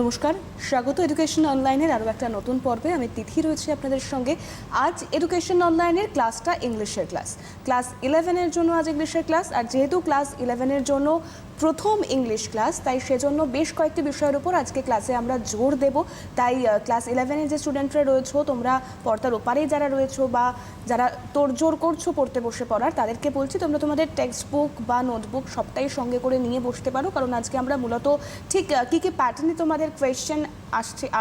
নমস্কার, স্বাগত এডুকেশন অনলাইনের আরও একটা নতুন পর্বে। আমি তিথি রয়েছি আপনাদের সঙ্গে। আজ এডুকেশন অনলাইনের ক্লাসটা ইংলিশের ক্লাস 11-এর জন্য আজ ইংলিশের ক্লাস। আর যেহেতু ক্লাস 11-এর জন্য প্রথম ইংলিশ ক্লাস, তাই সেজন্য বেশ কয়েকটি বিষয়ের উপর আজকে ক্লাসে আমরা জোর দেব। তাই ক্লাস 11-এর যে স্টুডেন্টরা রয়েছো, তোমরা পর্দার ওপারেই যারা রয়েছো বা যারা তোড়জোড় করছো পড়তে বসে পড়ার, তাদেরকে বলছি তোমরা তোমাদের টেক্সট বুক বা নোটবুক সবটাই সঙ্গে করে নিয়ে বসতে পারো। কারণ আজকে আমরা মূলত ঠিক কী কী প্যাটার্নে তোমাদের কোয়েশ্চেন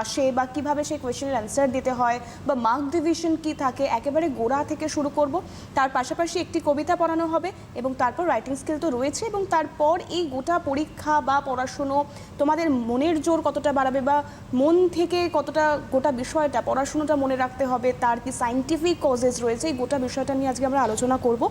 আসে বা কীভাবে সেই কোয়েশ্চেনের অ্যান্সার দিতে হয় বা মার্ক ডিভিশন কী থাকে, একেবারে গোড়া থেকে শুরু করব। তার পাশাপাশি একটি কবিতা পড়ানো হবে এবং তারপর রাইটিং স্কিল তো রয়েছে, এবং তারপর এই গোটা পরীক্ষা বা পড়াশুনো তোমাদের মনের জোর কতটা বাড়াবে বা মন থেকে কতটা গোটা বিষয়টা পড়াশুনোটা মনে রাখতে হবে, তার কি সায়েন্টিফিক কজেস রয়েছে, এই গোটা বিষয়টা নিয়ে আজকে আমরা আলোচনা করব।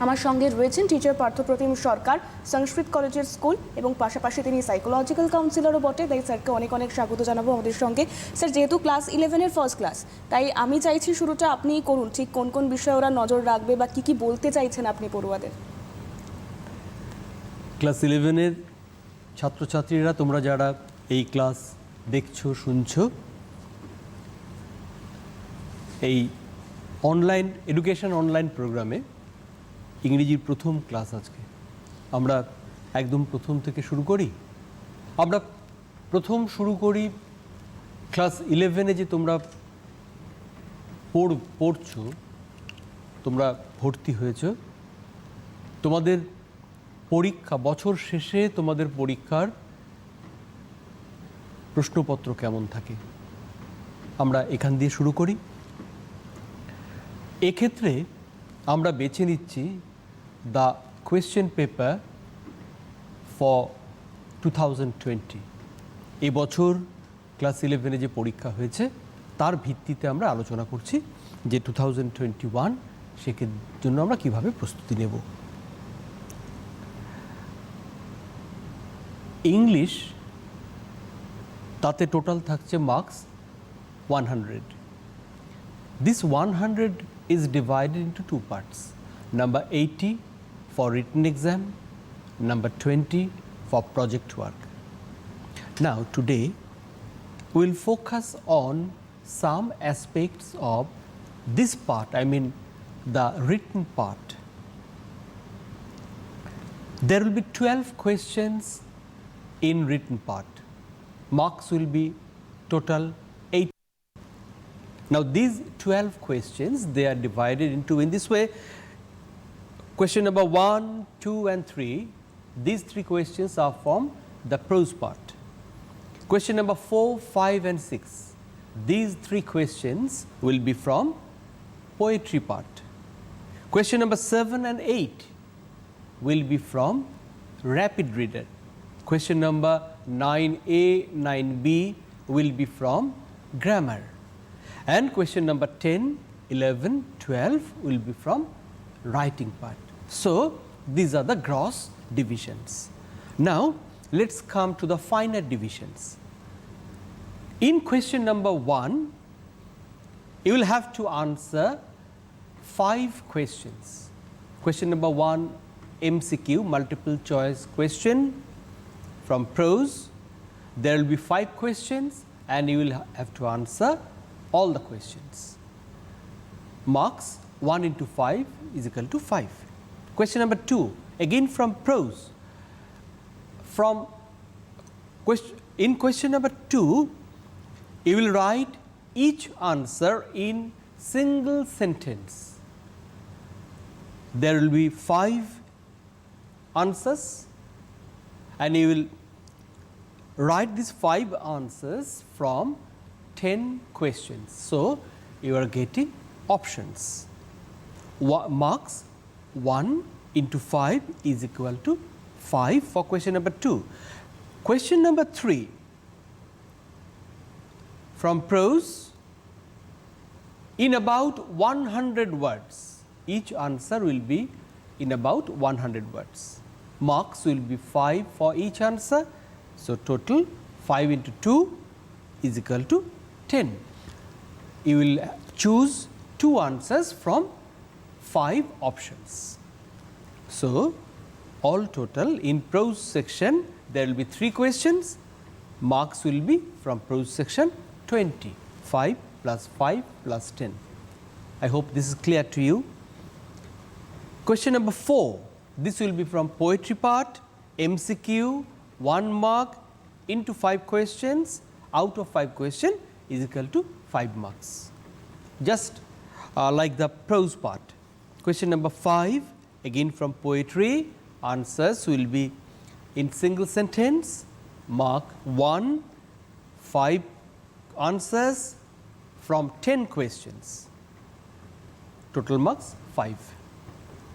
আমার সঙ্গে রয়েছেন টিচার পার্থপ্রতিম সরকার, সংস্কৃত কলেজের স্কুল, এবং পাশাপাশি তিনি সাইকোলজিক্যাল কাউন্সিলরও বটে। তাই স্যারকে অনেক অনেক স্বাগত জানাবো আমাদের সঙ্গে। স্যার, যেহেতু ক্লাস 11-এর ফার্স্ট ক্লাস, তাই আমি চাইছি শুরুটা আপনিই করুন। ঠিক কোন কোন বিষয়ে ওরা নজর রাখবে বা কী কী বলতে চাইছেন আপনি পড়ুয়াদের? ক্লাস 11-এর ছাত্রছাত্রীরা, তোমরা যারা এই ক্লাস দেখছো শুনছো, এই অনলাইন এডুকেশন অনলাইন প্রোগ্রামে ইংরেজির প্রথম ক্লাস আজকে আমরা একদম প্রথম থেকে শুরু করি। আমরা প্রথম শুরু করি ক্লাস 11-এ যে তোমরা পড়ছো, তোমরা ভর্তি হয়েছো, তোমাদের পরীক্ষা বছর শেষে তোমাদের পরীক্ষার প্রশ্নপত্র কেমন থাকে আমরা এখান দিয়ে শুরু করি। এক্ষেত্রে আমরা বেছে নিচ্ছি দ্য কোয়েশ্চেন পেপার ফর 2020। এবছর ক্লাস 11-এ যে পরীক্ষা হয়েছে তার ভিত্তিতে আমরা আলোচনা করছি যে 2021 সেক্ষেত্রে জন্য আমরা কীভাবে প্রস্তুতি নেব। ইংলিশ, তাতে টোটাল থাকছে marks 100। This 100 is divided into two parts. Number 80 for written exam, number 20 for project work. Now today we will focus on some aspects of this part, I mean the written part. There will be 12 questions in written part. Marks will be total 8. Now these 12 questions, they are divided into in this way. Question number 1, 2 and 3, these three questions are from the prose part. Question number 4, 5 and 6, these three questions will be from poetry part. Question number 7 and 8 will be from rapid reader. Question number 9A, 9B will be from grammar. And question number 10, 11, 12 will be from writing part. So these are the gross divisions. Now let's come to the finer divisions. In question number 1, you will have to answer 5 questions. Question number 1, MCQ, multiple choice question from prose. There will be 5 questions and you will have to answer all the questions. Marks 1 into 5 is equal to 5. Question number 2, again from prose. In question number 2, you will write each answer in single sentence. There will be 5 answers and you will write these 5 answers from 10 questions. So you are getting options. Marks 1 into 5 is equal to 5 for question number 2. Question number 3, from prose, in about 100 words. Each answer will be in about 100 words. Marks will be 5 for each answer. So total 5 into 2 is equal to 10. You will choose 2 answers from 5 options. So all total in prose section there will be 3 questions marks will be from prose section 20, 5 plus 5 plus 10. I hope this is clear to you. Question number 4, this will be from poetry part, MCQ, 1 mark into 5 questions, out of 5 question is equal to 5 marks. Just like the prose part. Question number 5, again from poetry, answers will be in single sentence, mark 1, 5 answers from 10 questions, total marks 5.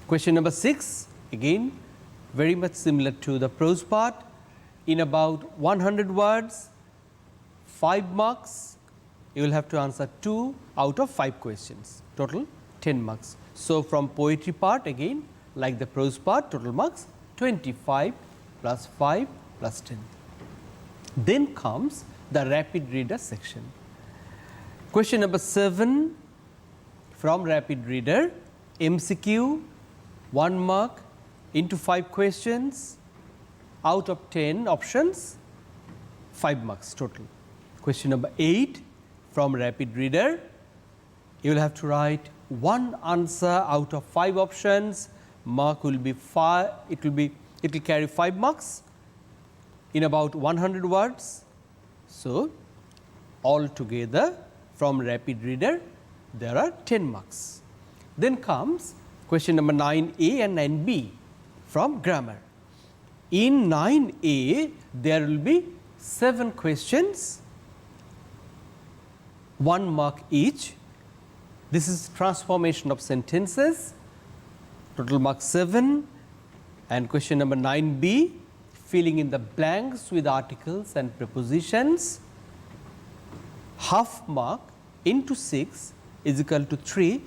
Question number 6, again very much similar to the prose part, in about 100 words, 5 marks, you will have to answer 2 out of 5 questions, total 10 marks. So, from poetry part again like the prose part, total marks 25 plus 5 plus 10. Then comes the rapid reader section. Question number 7 from rapid reader, MCQ, 1 mark into 5 questions, out of 10 options, 5 marks total. Question number 8 from rapid reader, you will have to write 1 answer out of 5 options, mark will be 5, it will carry 5 marks in about 100 words. So, all together from rapid reader there are 10 marks. Then comes question number 9A and 9B from grammar. In 9A there will be 7 questions, 1 mark each. This is transformation of sentences, total mark 7. And question number 9B, filling in the blanks with articles and prepositions, half mark into 6 is equal to 3.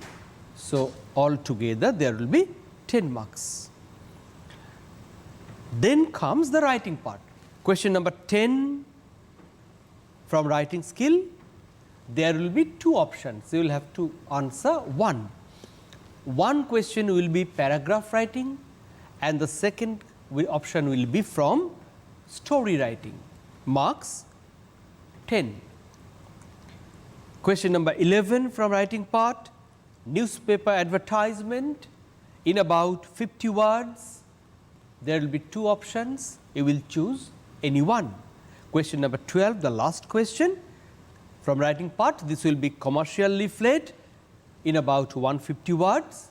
So, all together there will be 10 marks. Then comes the writing part. Question number 10 from writing skill, there will be 2 options. You will have to answer 1. One question will be paragraph writing and the second option will be from story writing. Marks 10. Question number 11 from writing part, newspaper advertisement in about 50 words. There will be 2 options. You will choose any one. Question number 12, the last question from writing part, this will be commercial leaflet in about 150 words.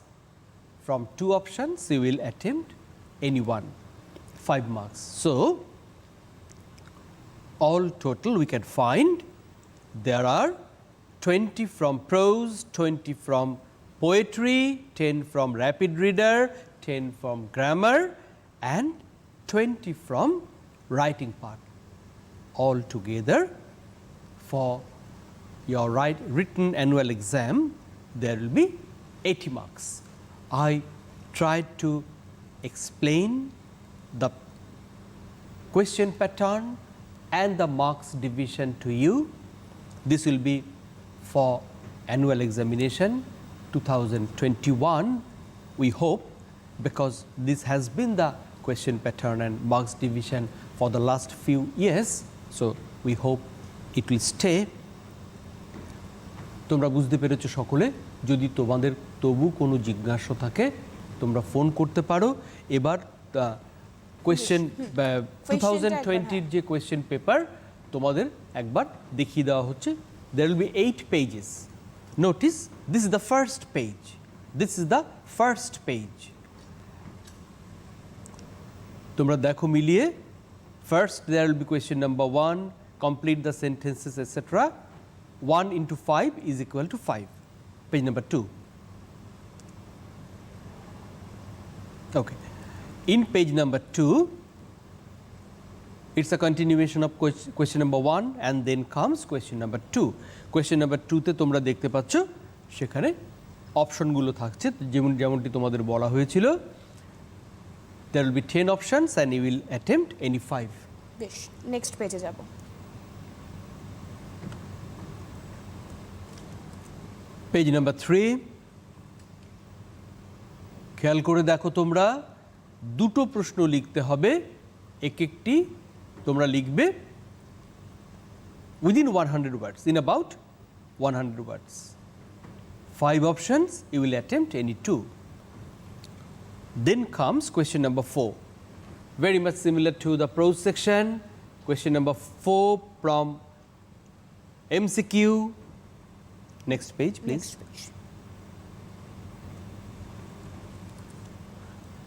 From 2 options, you will attempt any one, 5 marks. So, all total we can find there are 20 from prose, 20 from poetry, 10 from rapid reader, 10 from grammar and 20 from writing part. All together for your written annual exam there will be 80 marks. I tried to explain the question pattern and the marks division to you. This will be for annual examination 2021, we hope, because this has been the question pattern and marks division for the last few years. So, we hope it will stay. তোমরা বুঝতে পেরেছো সকলে, যদি তোমাদের তবু কোনো জিজ্ঞাসা থাকে তোমরা ফোন করতে পারো। এবার কোয়েশ্চেন 2020 যে কোয়েশ্চেন পেপার তোমাদের একবার দেখিয়ে দেওয়া হচ্ছে। There will be 8 pages. Notice this is the first page. This is the first page. তোমরা দেখো মিলিয়ে, first there will be question number 1, complete the sentences etc. 1 into 5 is equal to 5. Page number 2. Okay. In page number 2, it's a continuation of question number 1 and then comes question number 2. Question number 2 তে তোমরা দেখতে পাচ্ছ সেখানে অপশনগুলো থাকছে যেমনটি তোমাদের বলা হয়েছিল। There will be 10 options and you will attempt any 5. বেশ, নেক্সট পেজে যাব। পেজ নাম্বার 3, খেয়াল করে দেখো তোমরা, দুটো প্রশ্ন লিখতে হবে, এক একটি তোমরা লিখবে within 100 words, in about 100 words. 5 options, you will attempt any 2. Then comes question number 4, very much similar to the prose section. Question number 4 from MCQ. Next page, please. Next page.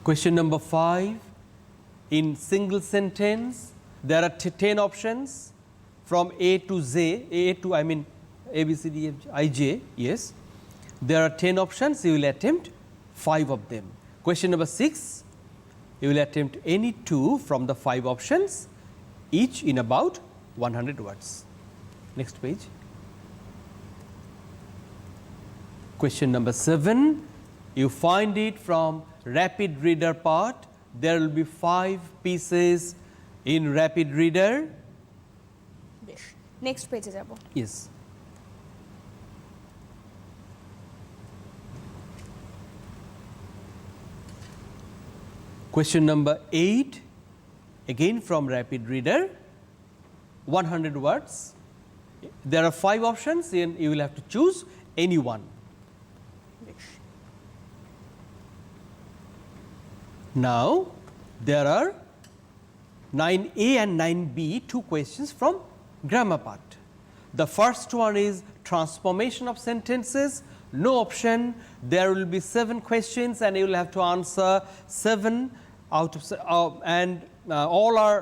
Question number 5, in single sentence, there are 10 options from A to Z, A to, I mean, A, B, C, D, F, G, I, J, yes. There are 10 options, you will attempt 5 of them. Question number 6, you will attempt any 2 from the 5 options, each in about 100 words. Next page. Question number 7, you find it from rapid reader part. There will be 5 pieces in rapid reader. বেশ, next পেজে যাব। Yes. Question number 8, again from rapid reader, 100 words. There are 5 options and you will have to choose any one. বেশ, Now, there are 9A and 9B, 2 questions from grammar part. The first one is transformation of sentences, no option. There will be 7 questions and you will have to answer 7 out of all are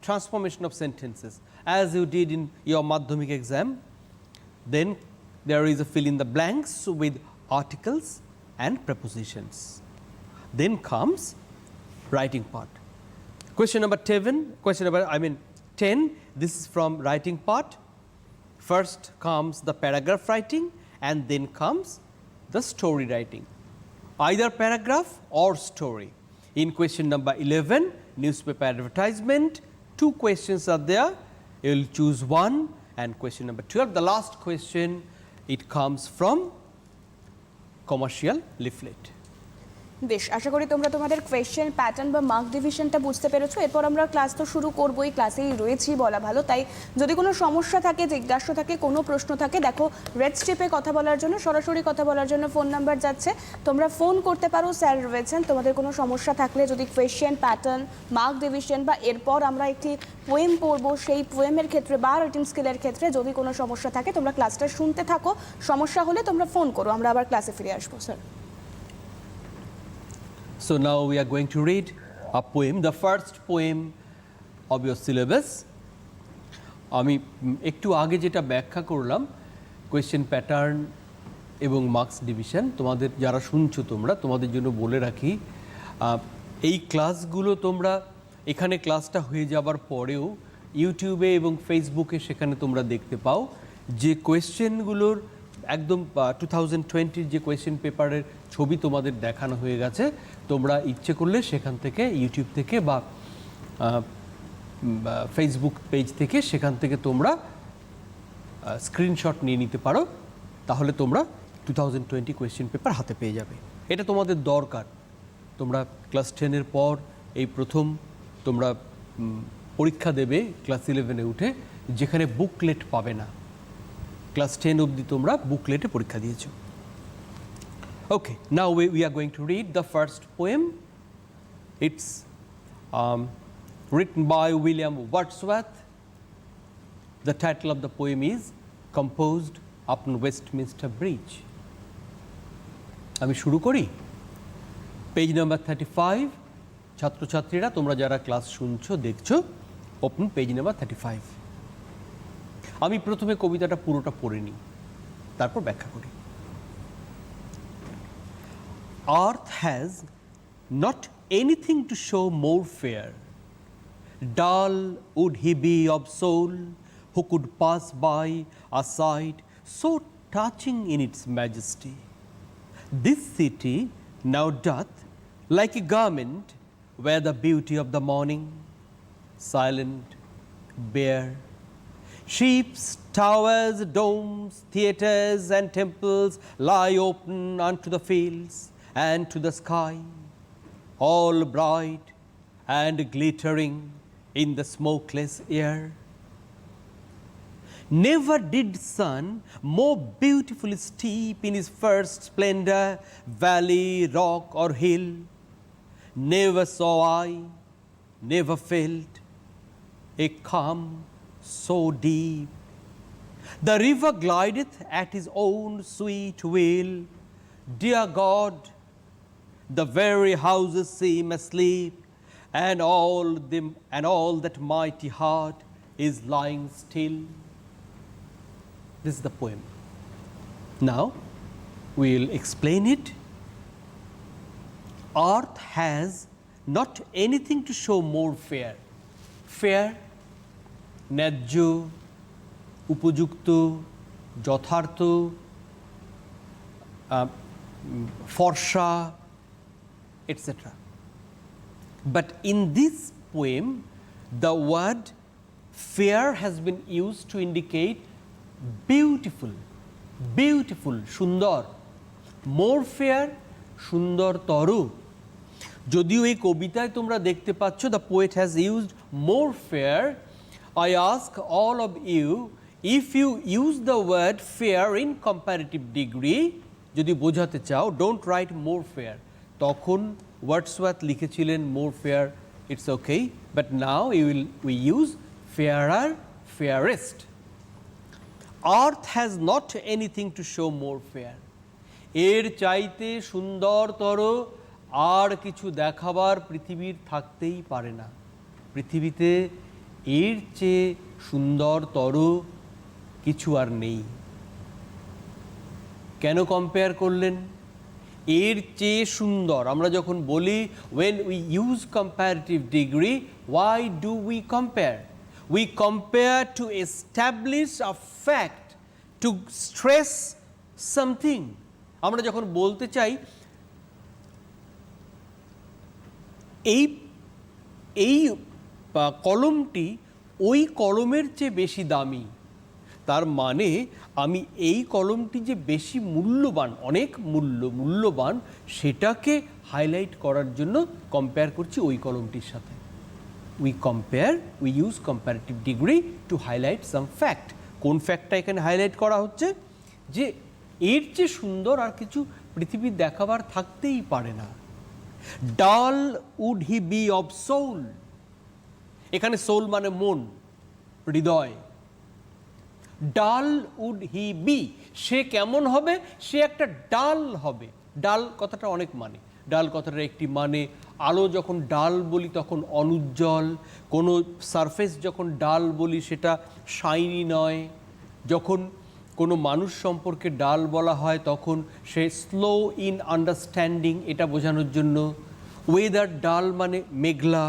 transformation of sentences as you did in your Madhyamik exam. Then there is a fill in the blanks with articles and prepositions. Then comes writing part. Question number 10, this is from writing part. First comes the paragraph writing and then comes the story writing, either paragraph or story. In question number 11, newspaper advertisement, 2 questions are there, you will choose one. And question number 12, the last question, it comes from commercial leaflet. বেশ, আশা করি তোমরা তোমাদের question pattern বা mark ডিভিশনটা বুঝতে পেরেছো। এরপর আমরা class তো শুরু করবোই, ক্লাসেই রয়েছি বলা ভালো। তাই যদি কোনো সমস্যা থাকে, জিজ্ঞাসা থাকে, কোনো প্রশ্ন থাকে, দেখো রেড স্ট্রিপে কথা বলার জন্য, সরাসরি কথা বলার জন্য ফোন নাম্বার যাচ্ছে, তোমরা ফোন করতে পারো, স্যার রয়েছেন। তোমাদের কোনো সমস্যা থাকলে, যদি কোয়েশ্চেন প্যাটার্ন, মার্ক ডিভিশন বা এরপর আমরা একটি পোয়েম পড়বো, সেই পোয়েমের ক্ষেত্রে বা রিটিং স্কিলের ক্ষেত্রে যদি কোনো সমস্যা থাকে, তোমরা ক্লাসটা শুনতে থাকো। সমস্যা হলে তোমরা ফোন করো, আমরা আবার ক্লাসে ফিরে আসবো। Sir, So now we are going to read a poem, the first poem of your syllabus. আমি একটু আগে যেটা ব্যাখ্যা করলাম, কোয়েশ্চেন প্যাটার্ন এবং মার্কস ডিভিশন, তোমাদের যারা শুনছো তোমরা, তোমাদের জন্য বলে রাখি, এই ক্লাসগুলো তোমরা এখানে ক্লাসটা হয়ে যাবার পরেও ইউটিউবে এবং ফেসবুকে সেখানে তোমরা দেখতে পাও যে কোয়েশ্চেনগুলোর একদম 2020 যে কোয়েশ্চেন পেপারের ছবি তোমাদের দেখানো হয়ে গেছে। তোমরা ইচ্ছে করলে সেখান থেকে, ইউটিউব থেকে বা ফেসবুক পেজ থেকে, সেখান থেকে তোমরা স্ক্রিনশট নিয়ে নিতে পারো। তাহলে তোমরা 2020 কোয়েশ্চেন পেপার হাতে পেয়ে যাবে। এটা তোমাদের দরকার। তোমরা ক্লাস 10-এর পর এই প্রথম তোমরা পরীক্ষা দেবে ক্লাস 11-এ উঠে, যেখানে বুকলেট পাবে না। ক্লাস 10 অবধি তোমরা বুকলেটে পরীক্ষা দিয়েছো। Okay, now we are going to read the first poem. It's written by William Wordsworth. The title of the poem is Composed upon Westminster Bridge. আমি শুরু করি। পেজ নাম্বার 35, ছাত্রছাত্রীরা তোমরা যারা ক্লাস শুনছো দেখছো, ওপেন পেজ নাম্বার 35। আমি প্রথমে কবিতাটা পুরোটা পড়ে নিই, তারপর ব্যাখ্যা করি। Earth has not anything to show more fair. Dull would he be of soul, who could pass by a sight so touching in its majesty. This city now doth, like a garment, wear the beauty of the morning, silent, bare. Ships, towers, domes, theatres, and temples lie open unto the fields and to the sky, all bright and glittering in the smokeless air. Never did sun more beautifully steep in his first splendor, valley, rock, or hill. Never saw I, never felt a calm so deep. The river glideth at his own sweet will. Dear God, the very houses seem asleep, and all that mighty heart is lying still. This is the poem. Now we'll explain it. Earth has not anything to show more fair. Fair, ন্যায্য, উপযুক্ত, যথার্থ, ফর্সা, etc. But in this poem, the word fair has been used to indicate beautiful, beautiful, সুন্দর, more fair, সুন্দরতর। যদিও এই কবিতায় তোমরা দেখতে পাচ্ছ the poet has used more fair, I ask all of you, if you use the word fair in comparative degree, যদি বোঝাতে চাও, don't write more fair, তখন ওয়ার্ডসওয়ার্থ লিখেছিলেন more fair, it's okay, but now we use fairer, fairest. Earth has not anything to show more fair. এর চাইতে সুন্দরতর আর কিছু দেখাবার পৃথিবীর থাকতেই পারে না। পৃথিবীতে এর চেয়ে সুন্দরতর কিছু আর নেই। কেন কম্পেয়ার করলেন? এর চেয়ে সুন্দর আমরা যখন বলি, when we use comparative degree, why do we compare? We compare to establish a fact, to stress something. আমরা যখন বলতে চাই এই কলমটি ওই কলমের চেয়ে বেশি দামি, তার মানে আমি এই কলমটি যে বেশি মূল্যবান, অনেক মূল্যবান, সেটাকে হাইলাইট করার জন্য কম্পেয়ার করছি ওই কলমটির সাথে। we use comparative degree to highlight some fact. কোন ফ্যাক্টটা এখানে হাইলাইট করা হচ্ছে? যে এর চেয়ে সুন্দর আর কিছু পৃথিবীর দেখাবার থাকতেই পারে না। Dull would he be of soul, এখানে সোল মানে মন, হৃদয়। ডাল উড হি বি, সে কেমন হবে? সে একটা ডাল হবে। ডাল কথাটা অনেক মানে, ডাল কথাটার একটি মানে আলো যখন ডাল বলি তখন অনুজ্জ্বল, কোনো সারফেস যখন ডাল বলি সেটা শাইনি নয়। যখন কোনো মানুষ সম্পর্কে ডাল বলা হয় তখন সে স্লো ইন আন্ডারস্ট্যান্ডিং, এটা বোঝানোর জন্য। ওয়েদার ডাল মানে মেঘলা,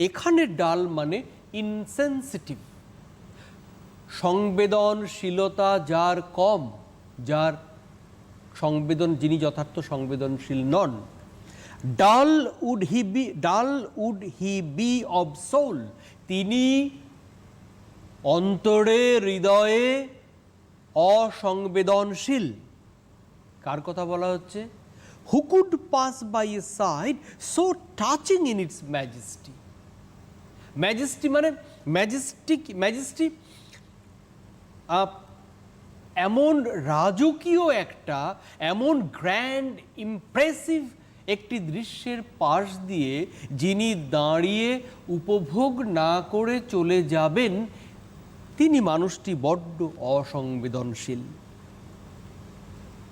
এখানে ডাল মানে ইনসেনসিটিভ, সংবেদনশীলতা যার কম, যার যিনি যথার্থ সংবেদনশীল নন। Dull would he be of soul, তিনি অন্তরে হৃদয়ে অসংবেদনশীল। কার কথা বলা হচ্ছে? Who could pass by a sight so touching in its majesty. Majesty মানে ম্যাজেস্টি এমন রাজকীয় একটা, এমন গ্র্যান্ড ইমপ্রেসিভ একটি দৃশ্যের পাশ দিয়ে যিনি দাঁড়িয়ে উপভোগ না করে চলে যাবেন, তিনি মানুষটি বড্ড অসংবেদনশীল।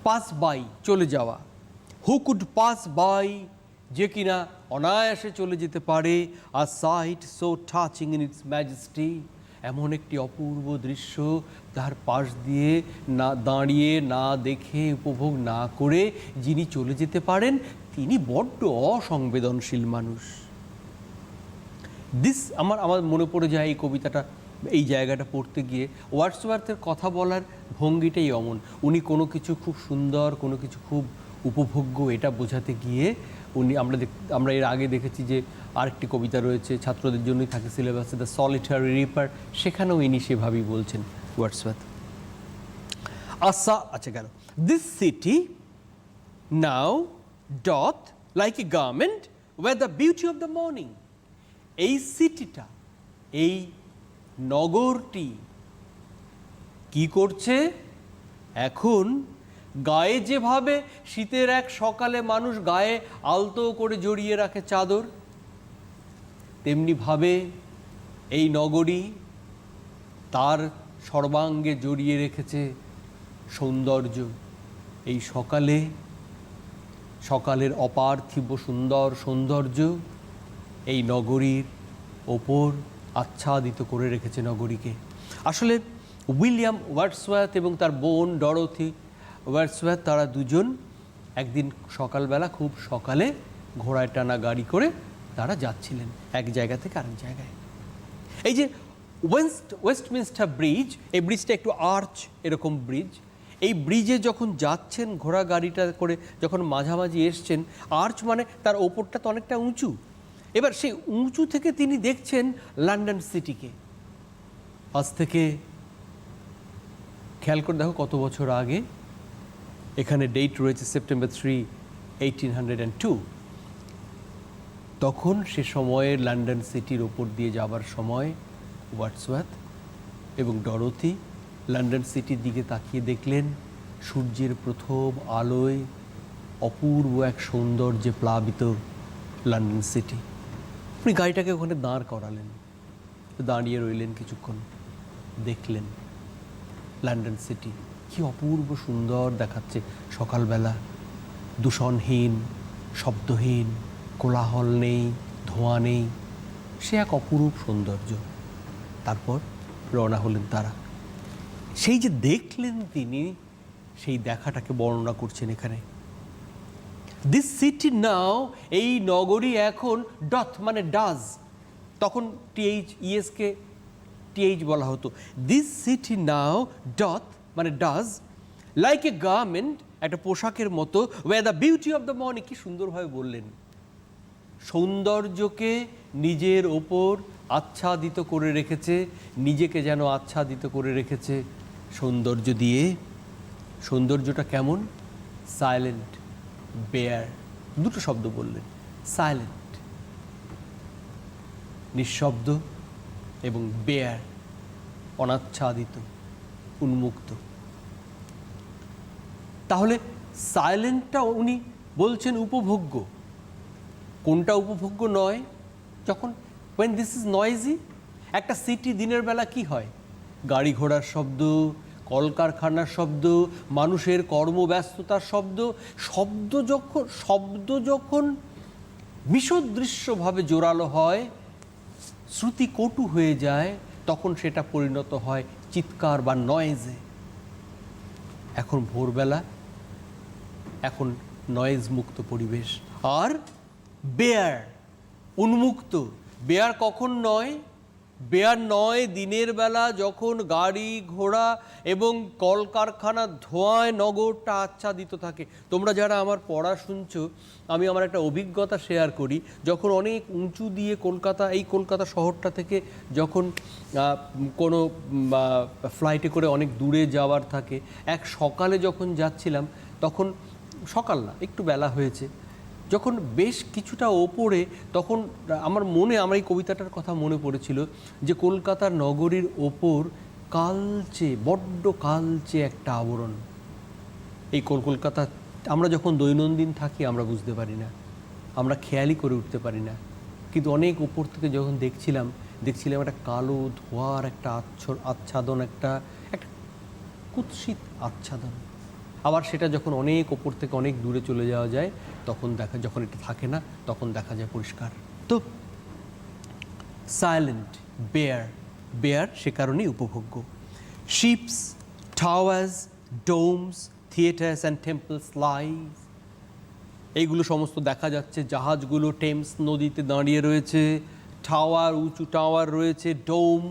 পাস বাই, চলে যাওয়া। হু কুড পাস বাই, যে কিনা অনায়াসে চলে যেতে পারে। A sight so touching in its majesty, এমন একটি অপূর্ব দৃশ্য তার পাশ দিয়ে না দাঁড়িয়ে, না দেখে, উপভোগ না করে যিনি চলে যেতে পারেন, তিনি বড্ড অসংবেদনশীল মানুষ। আমার মনে পড়ে যায় এই কবিতাটা, এই জায়গাটা পড়তে গিয়ে ওয়ার্ডসওয়ার্থের কথা বলার ভঙ্গিটাই অমন। উনি কোনো কিছু খুব সুন্দর, কোনো কিছু খুব উপভোগ্য, এটা বোঝাতে গিয়ে আমরা এর আগে দেখেছি যে আরেকটি কবিতা রয়েছে, ছাত্রদের জন্যই থাকে সিলেবাসে, দ্য সলিটারি রিপার, সেখানেও ইনি সেভাবেই বলছেন ওয়ার্ডসওয়ার্থ। আচ্ছা গেল। This city now doth like a garment wear the beauty of the morning. এই সিটিটা, এই নগরটি কি করছে এখন? গায়ে যেভাবে শীতের এক সকালে মানুষ গায়ে আলতো করে জড়িয়ে রাখে চাদর, তেমনিভাবে এই নগরী তার সর্বাঙ্গে জড়িয়ে রেখেছে সৌন্দর্য। এই সকালে, সকালের অপার্থিব সুন্দর সৌন্দর্য এই নগরীর ওপর আচ্ছাদিত করে রেখেছে নগরীকে। আসলে উইলিয়াম ওয়ার্ডসওয়ার্থ এবং তার বোন ডরোথি ওয়ার্ডসওয়ার্থ, তারা দুজন একদিন সকালবেলা খুব সকালে ঘোড়ায় টানা গাড়ি করে তারা যাচ্ছিলেন এক জায়গা থেকে আরেক জায়গায়। এই যে ওয়েস্টমিনস্টার ব্রিজ, এই ব্রিজটা একটু আর্চ এরকম ব্রিজ। এই ব্রিজে যখন যাচ্ছেন ঘোড়া গাড়িটা করে, যখন মাঝামাঝি এসছেন, আর্চ মানে তার ওপরটা তো অনেকটা উঁচু। এবার সেই উঁচু থেকে তিনি দেখছেন লন্ডন সিটিকে। আজ থেকে খেয়াল করে দেখো কত বছর আগে, এখানে ডেট রয়েছে সেপ্টেম্বর 3, 1802। তখন সে সময়ে লন্ডন সিটির ওপর দিয়ে যাবার সময় ওয়ার্ডসওয়ার্থ এবং ডরোথি লন্ডন সিটির দিকে তাকিয়ে দেখলেন সূর্যের প্রথম আলোয় অপূর্ব এক সৌন্দর্যে প্লাবিত লন্ডন সিটি। উনি গাড়িটাকে ওখানে দাঁড় করালেন, দাঁড়িয়ে রইলেন কিছুক্ষণ, দেখলেন লন্ডন সিটি কি অপূর্ব সুন্দর দেখাচ্ছে সকালবেলা, দূষণহীন, শব্দহীন, কোলাহল নেই, ধোঁয়া নেই, সে এক অপরূপ সৌন্দর্য। তারপর রওনা হলেন তারা। সেই যে দেখলেন তিনি, সেই দেখাটাকে বর্ণনা করছেন এখানে। দিস সিটি নাও, এই নগরী এখন, ডথ মানে ডাজ, তখন TH কে TH বলা হতো। দিস সিটি নাও ডথ মানে ডাজ, লাইক এ গার্মেন্ট, একটা পোশাকের মতো, way the beauty of the morning, কি সুন্দরভাবে বললেন, সৌন্দর্যকে নিজের ওপর আচ্ছাদিত করে রেখেছে, নিজেকে যেন আচ্ছাদিত করে রেখেছে সৌন্দর্য দিয়ে। সৌন্দর্যটা কেমন? সাইলেন্ট, বেয়ার, দুটো শব্দ বললেন। সাইলেন্ট নিঃশব্দ, এবং বেয়ার অনাচ্ছাদিত, উন্মুক্ত। তাহলে সাইলেন্টটা উনি বলছেন উপভোগ্য। কোনটা উপভোগ্য নয়? যখন when this is noisy, একটা সিটি দিনের বেলা কি হয়? গাড়ি ঘোড়ার শব্দ, কলকারখানার শব্দ, মানুষের কর্মব্যস্ততার শব্দ, শব্দ যখন বিষদৃশ্যভাবে জোরালো হয়, শ্রুতি কটু হয়ে যায়, তখন সেটা পরিণত হয় চিৎকার বা নয়েজে। এখন ভোরবেলা, এখন নয়েজ মুক্ত পরিবেশ। আর বেয়ার, উন্মুক্ত। বেয়ার কখন নয়? বেয়ার নয় দিনের বেলা, যখন গাড়ি ঘোড়া এবং কলকারখানার ধোঁয়ায় নগরটা আচ্ছাদিত থাকে। তোমরা যারা আমার পড়া শুনছো, আমি আমার একটা অভিজ্ঞতা শেয়ার করি। যখন অনেক উঁচু দিয়ে এই কলকাতা শহরটা থেকে যখন কোনো ফ্লাইটে করে অনেক দূরে যাওয়ার থাকে, এক সকালে যখন যাচ্ছিলাম, তখন সকাল না, একটু বেলা হয়েছে, যখন বেশ কিছুটা ওপরে, তখন আমার এই কবিতাটার কথা মনে পড়েছিল যে কলকাতার নগরীর ওপর কালচে, বড্ড কালচে একটা আবরণ। এই কলকাতা আমরা যখন দৈনন্দিন থাকি আমরা বুঝতে পারি না, আমরা খেয়ালই করে উঠতে পারি না, কিন্তু অনেক ওপর থেকে যখন দেখছিলাম একটা কালো ধোঁয়ার একটা আচ্ছাদন, একটা কুৎসিত আচ্ছাদন। আবার সেটা যখন অনেক ওপর থেকে অনেক দূরে চলে যাওয়া যায়, তখন যখন এটা থাকে না, তখন দেখা যায় পরিষ্কার। তো সাইলেন্ট, বেয়ার সে কারণেই উপভোগ্য। Ships, towers, domes, theatres and temples lies, এইগুলো সমস্ত দেখা যাচ্ছে। জাহাজগুলো টেমস নদীতে দাঁড়িয়ে রয়েছে, টাওয়ার, উঁচু টাওয়ার রয়েছে, ডোম,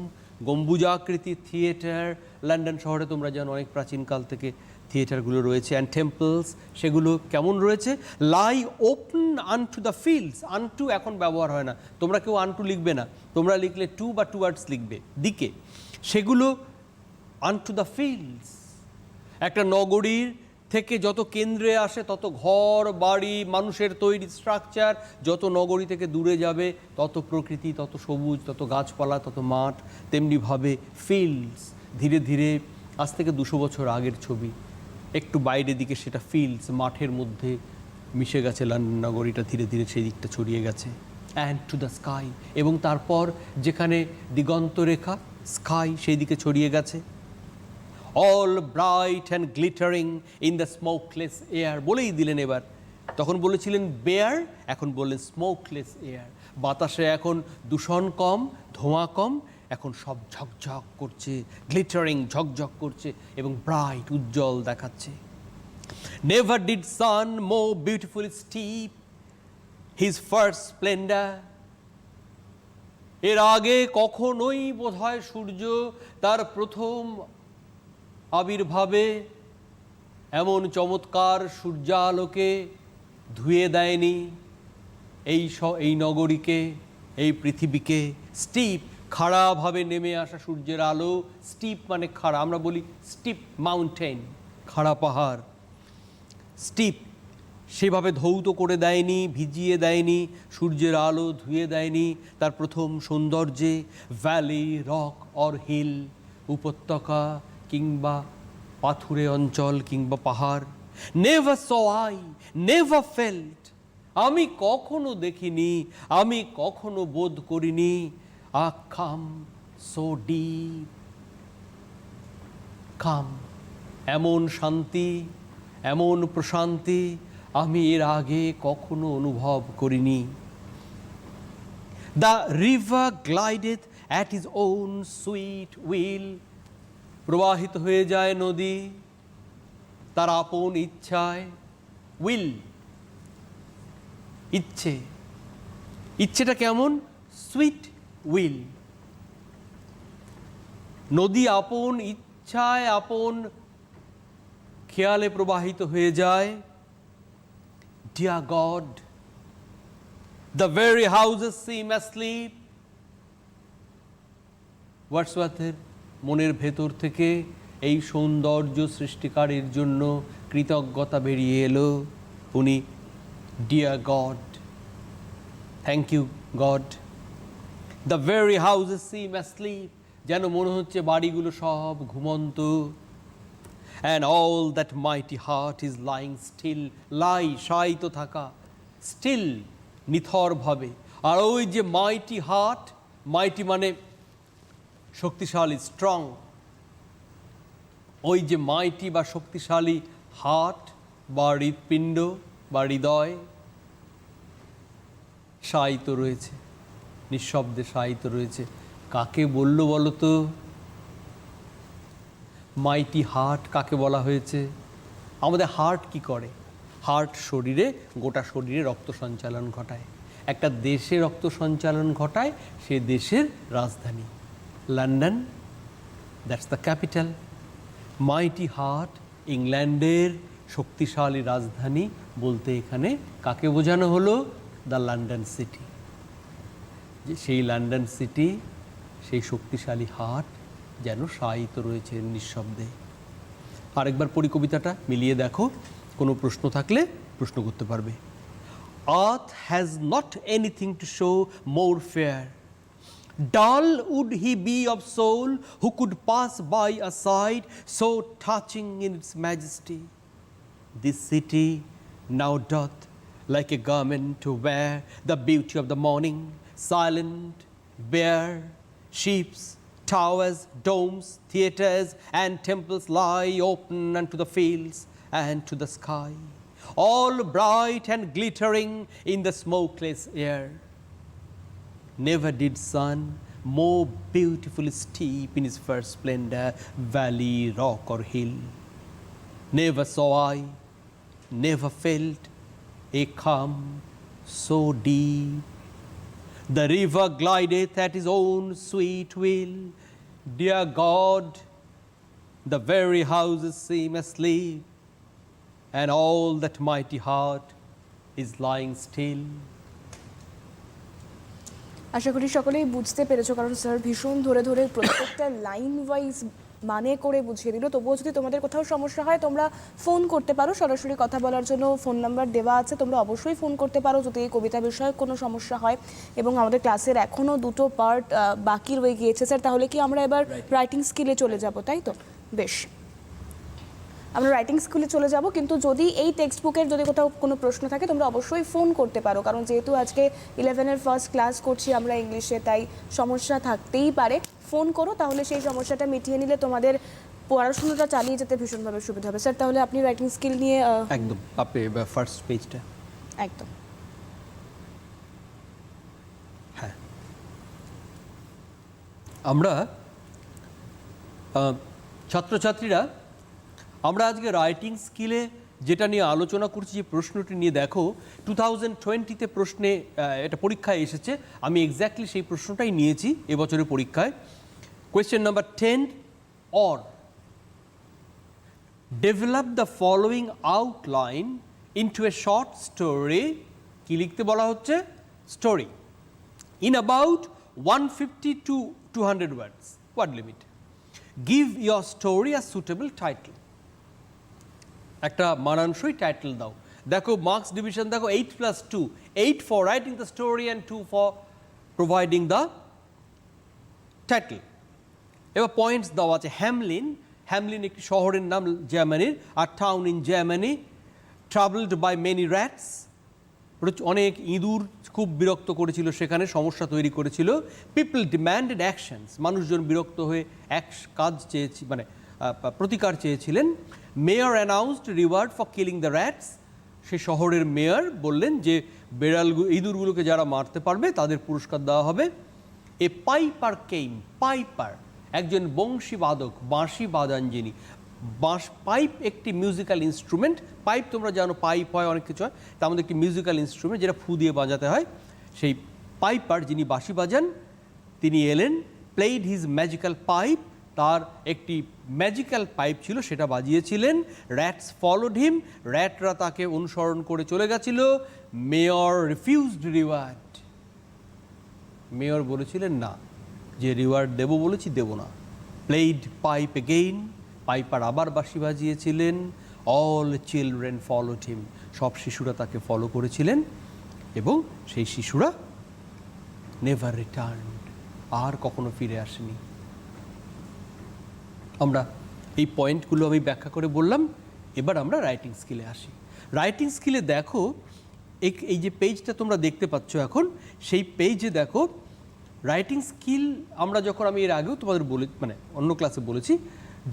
গম্বুজাকৃতির থিয়েটার। লন্ডন শহরে তোমরা জানো অনেক প্রাচীনকাল থেকে থিয়েটারগুলো রয়েছে। অ্যান্ড টেম্পলস, সেগুলো কেমন রয়েছে? Lie open unto the fields. Unto এখন ব্যবহার হয় না, তোমরা কেউ আনটু লিখবে না, তোমরা লিখলে টু বা টুয়ার্ডস লিখবে, দিকে। সেগুলো আনটু দ্য ফিল্ডস। একটা নগরীর থেকে যত কেন্দ্রে আসে তত ঘর বাড়ি, মানুষের তৈরি স্ট্রাকচার, যত নগরী থেকে দূরে যাবে তত প্রকৃতি, তত সবুজ, তত গাছপালা, তত মাঠ। তেমনিভাবে ফিল্ডস, ধীরে ধীরে আজ থেকে 200 বছর আগের ছবি, একটু বাইরের দিকে সেটা ফিল্ডস, মাঠের মধ্যে মিশে গেছে লন্ডন নগরীটা, ধীরে ধীরে সেই দিকটা ছড়িয়ে গেছে। অ্যান্ড টু দ্য স্কাই, এবং তারপর যেখানে দিগন্ত রেখা স্কাই সেই দিকে ছড়িয়ে গেছে। All bright and glittering in the smokeless air, বলেই দিলেন এবার। তখন বলেছিলেন বেয়ার, এখন বললেন স্মোকলেস এয়ার। বাতাসে এখন দূষণ কম, ধোঁয়া কম, এখন সব ঝকঝক করছে, গ্লিটারিং, ঝকঝক করছে এবং ব্রাইট, উজ্জ্বল দেখাচ্ছে। Never did sun more beautiful steep his first splendour, এর আগে কখনোই বোধহয় সূর্য তার প্রথম আবির্ভাবে এমন চমৎকার সূর্যালোকে ধুয়ে দেয়নি এই নগরীকে, এই পৃথিবীকে। স্টিপ, খাড়াভাবে নেমে আসা সূর্যের আলো। স্টিপ মানে খাড়া, আমরা বলি স্টিপ মাউন্টেন, খাড়া পাহাড়। স্টিপ সেভাবে ধৌত করে দেয়নি, ভিজিয়ে দেয়নি, সূর্যের আলো ধুয়ে দেয়নি তার প্রথম সৌন্দর্যে। ভ্যালি, রক অর হিল, উপত্যকা কিংবা পাথুরে অঞ্চল কিংবা পাহাড়। Never saw I, never felt, আমি কখনো দেখিনি, আমি কখনো বোধ করিনি। আ কাম সো ডিপ, কাম, এমন শান্তি, এমন প্রশান্তি আমি এর আগে কখনো অনুভব করিনি। The river glideth at his own sweet will, প্রবাহিত হয়ে যায় নদী তার আপন ইচ্ছায়। উইল, ইচ্ছে, ইচ্ছেটা কেমন? Sweet will. নদী আপন ইচ্ছায়, আপন খেয়ালে প্রবাহিত হয়ে যায়। Dear God, the very houses seem asleep. ওয়ার্ডসওয়ার্থের মনের ভেতর থেকে এই সৌন্দর্য সৃষ্টিকারীর জন্য কৃতজ্ঞতা বেরিয়ে এলো। উনি dear God, thank you God. The very houses seem asleep, যেন মনে হচ্ছে বাড়িগুলো সব ঘুমন্ত। And all that mighty heart is lying still, লাই, শায়িত থাকা, still, নিথর ভাবে। আর ওই যে মাইটি হার্ট, মাইটি মানে শক্তিশালী, স্ট্রং, ওই যে মাইটি বা শক্তিশালী হার্ট বা হৃৎপিণ্ড বা হৃদয় শায়িত রয়েছে, নিঃশব্দে শায়িত রয়েছে। কাকে বললো বলো তো? মাইটি হার্ট কাকে বলা হয়েছে? আমাদের হার্ট কি করে? হার্ট শরীরে, গোটা শরীরে রক্ত সঞ্চালন ঘটায়। একটা দেশে রক্ত সঞ্চালন ঘটায়, সে দেশের রাজধানী London, that's the capital. মাইটি heart, ইংল্যান্ডের শক্তিশালী রাজধানী বলতে এখানে কাকে বোঝানো হলো? The London city. যে সেই লন্ডন সিটি, সেই শক্তিশালী হার্ট যেন শায়িত রয়েছে নিঃশব্দে। আরেকবার পড়ি কবিতাটা, মিলিয়ে দেখো, কোনো প্রশ্ন থাকলে প্রশ্ন করতে পারবে। Earth has not anything to show more fair. Dull would he be of soul who could pass by a sight so touching in its majesty. This city now doth like a garment to wear the beauty of the morning, silent, bare, ships, towers, domes, theatres, and temples lie open unto the fields and to the sky, all bright and glittering in the smokeless air. Never did sun more beautifully steep in his first splendor, valley, rock, or hill. Never saw I, never felt a calm so deep. The river glideth at his own sweet will. Dear God, the very houses seem asleep, and all that mighty heart is lying still. আশা করি সকলেই বুঝতে পেরেছো, কারণ sir ভীষণ ধরে ধরে প্রত্যেকটা line wise মানে করে বুঝিয়ে দিল। তবুও যদি তোমাদের কোথাও সমস্যা হয় তোমরা ফোন করতে পারো, সরাসরি কথা বলার জন্য ফোন নাম্বার দেওয়া আছে, তোমরা অবশ্যই ফোন করতে পারো যদি এই কবিতা বিষয়ে কোনো সমস্যা হয়। এবং আমাদের ক্লাসের এখনও দুটো পার্ট বাকি রয়ে গিয়েছে স্যার, তাহলে কি আমরা এবার রাইটিং স্কিলে চলে যাব, তাই তো? বেশ, আমরা রাইটিং স্কুলে চলে যাব, কিন্তু যদি এই টেক্সট বুকের যদি কোথাও কোনো প্রশ্ন থাকে তোমরা অবশ্যই ফোন করতে পারো, কারণ যেহেতু আজকে 11-এর ফার্স্ট ক্লাস করছি আমরা ইংলিশে, তাই সমস্যা থাকতেই পারে। ফোন করো, তাহলে সেই সমস্যাটা মিটিয়ে নিলে তোমাদের পড়াশোনাটা চালিয়ে যেতে ভীষণভাবে সুবিধা হবে। স্যার তাহলে আপনি রাইটিং স্কিল নিয়ে একদম আপনি ফার্স্ট পেজটা, একদম হ্যাঁ আমরা ছাত্রছাত্রীরা আমরা আজকে রাইটিং স্কিলে যেটা নিয়ে আলোচনা করছি, যে প্রশ্নটি নিয়ে দেখো 2020-তে প্রশ্নে এটা পরীক্ষায় এসেছে, আমি এক্স্যাক্টলি সেই প্রশ্নটাই নিয়েছি এবছরের পরীক্ষায়। Question number 10, or develop the following outline into a short story. কি লিখতে বলা হচ্ছে? Story in about 150 to 200 words, word limit. Give your story a suitable title. একটা মানানসই টাইটেল দাও। দেখো মার্কস ডিভিশন দেখো 8+2, 8 for writing the story and 2 for providing the title. এবার পয়েন্টস দেওয়া আছে। হ্যামলিন, হ্যামলিন একটি শহরের নাম জার্মানির, আর town in Germany, travelled by many rats, অনেক ইঁদুর খুব বিরক্ত করেছিল, সেখানে সমস্যা তৈরি করেছিল। পিপল ডিম্যান্ডেড অ্যাকশনস, মানুষজন বিরক্ত হয়ে কাজ চেয়েছি, মানে প্রতিকার চেয়েছিলেন। Mayor announced reward for killing the rats, সে শহরের মেয়র বললেন যে ইঁদুরগুলোকে যারা মারতে পারবে তাদের পুরস্কার দেওয়া হবে। এ পাইপার কেইম, পাইপার একজন বংশীবাদক, বাঁশি বাজান যিনি। পাইপ একটি মিউজিক্যাল ইনস্ট্রুমেন্ট, পাইপ তোমরা জানো পাইপ হয় অনেক কিছু হয়, তার মধ্যে একটি মিউজিক্যাল ইনস্ট্রুমেন্ট যেটা ফু দিয়ে বাজাতে হয়। সেই পাইপার যিনি বাঁশি বাজান তিনি এলেন। প্লেইড হিজ ম্যাজিক্যাল পাইপ, তার একটি ম্যাজিক্যাল পাইপ ছিল সেটা বাজিয়েছিলেন। র্যাটস ফলোড হিম, র্যাটরা তাকে অনুসরণ করে চলে গেছিল। মেয়র রিফিউজড রিওয়ার্ড, মেয়র বলেছিলেন না, যে রিওয়ার্ড দেব বলেছি দেব না। প্লেইড পাইপ এগেইন, পাইপার আবার বাঁশি বাজিয়েছিলেন। অল চিলড্রেন ফলোড হিম, সব শিশুরা তাকে ফলো করেছিলেন, এবং সেই শিশুরা নেভার রিটার্ন, আর কখনো ফিরে আসেনি। আমরা এই পয়েন্টগুলো আমি ব্যাখ্যা করে বললাম। এবার আমরা রাইটিং স্কিলে আসি। রাইটিং স্কিলে দেখো এই যে পেজটা তোমরা দেখতে পাচ্ছ এখন, সেই পেজে দেখো রাইটিং স্কিল আমরা যখন, আমি এর আগেও তোমাদের বলে, মানে অন্য ক্লাসে বলেছি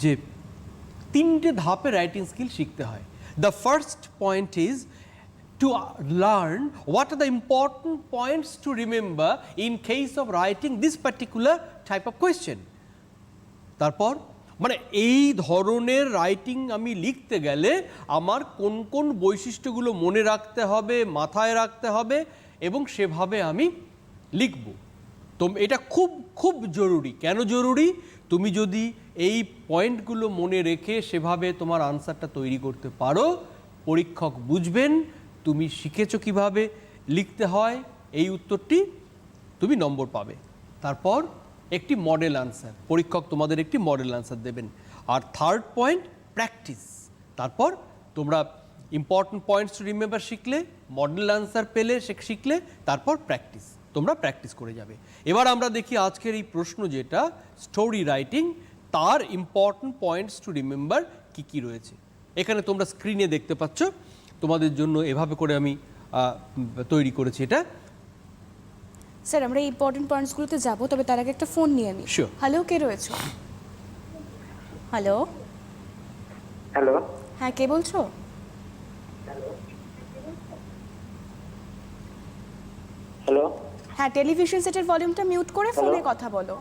যে 3টে ধাপে রাইটিং স্কিল শিখতে হয়। The first point is to learn what are the important points to remember in case of writing this particular type of question. তারপর মানে এই ধরনের রাইটিং আমি লিখতে গেলে আমার কোন কোন বৈশিষ্ট্যগুলো মনে রাখতে হবে, মাথায় রাখতে হবে, এবং সেভাবে আমি লিখব। তো এটা খুব খুব জরুরি। কেন জরুরি? তুমি যদি এই পয়েন্টগুলো মনে রেখে সেভাবে তোমার আনসারটা তৈরি করতে পারো, পরীক্ষক বুঝবেন তুমি শিখেছো কিভাবে লিখতে হয়, এই উত্তরটি তুমি নম্বর পাবে। তারপর একটি মডেল আনসার, পরীক্ষক তোমাদের একটি মডেল আনসার দেবেন। আর থার্ড পয়েন্ট প্র্যাকটিস। তারপর তোমরা ইম্পর্টেন্ট পয়েন্টস টু রিমেম্বার শিখলে, মডেল আনসার পেলে শিখলে, তারপর প্র্যাকটিস, তোমরা প্র্যাকটিস করে যাবে। এবার আমরা দেখি আজকের এই প্রশ্ন যেটা স্টোরি রাইটিং, তার ইম্পর্টেন্ট পয়েন্টস টু রিমেম্বার কী কী রয়েছে। এখানে তোমরা স্ক্রিনে দেখতে পাচ্ছ, তোমাদের জন্য এভাবে করে আমি তৈরি করেছি এটা। স্যার আমরা ইম্পর্টেন্ট পয়েন্টসগুলোতে যাব, তবে তার আগে একটা ফোন নিয়ে নিই। Sure. হ্যালো, কে রয়েছো? হ্যালো হ্যালো, হ্যাঁ, কে বলছো? হ্যালো, হ্যাঁ, টেলিভিশন সেটের ভলিউমটা মিউট করে ফোনে কথা বলো।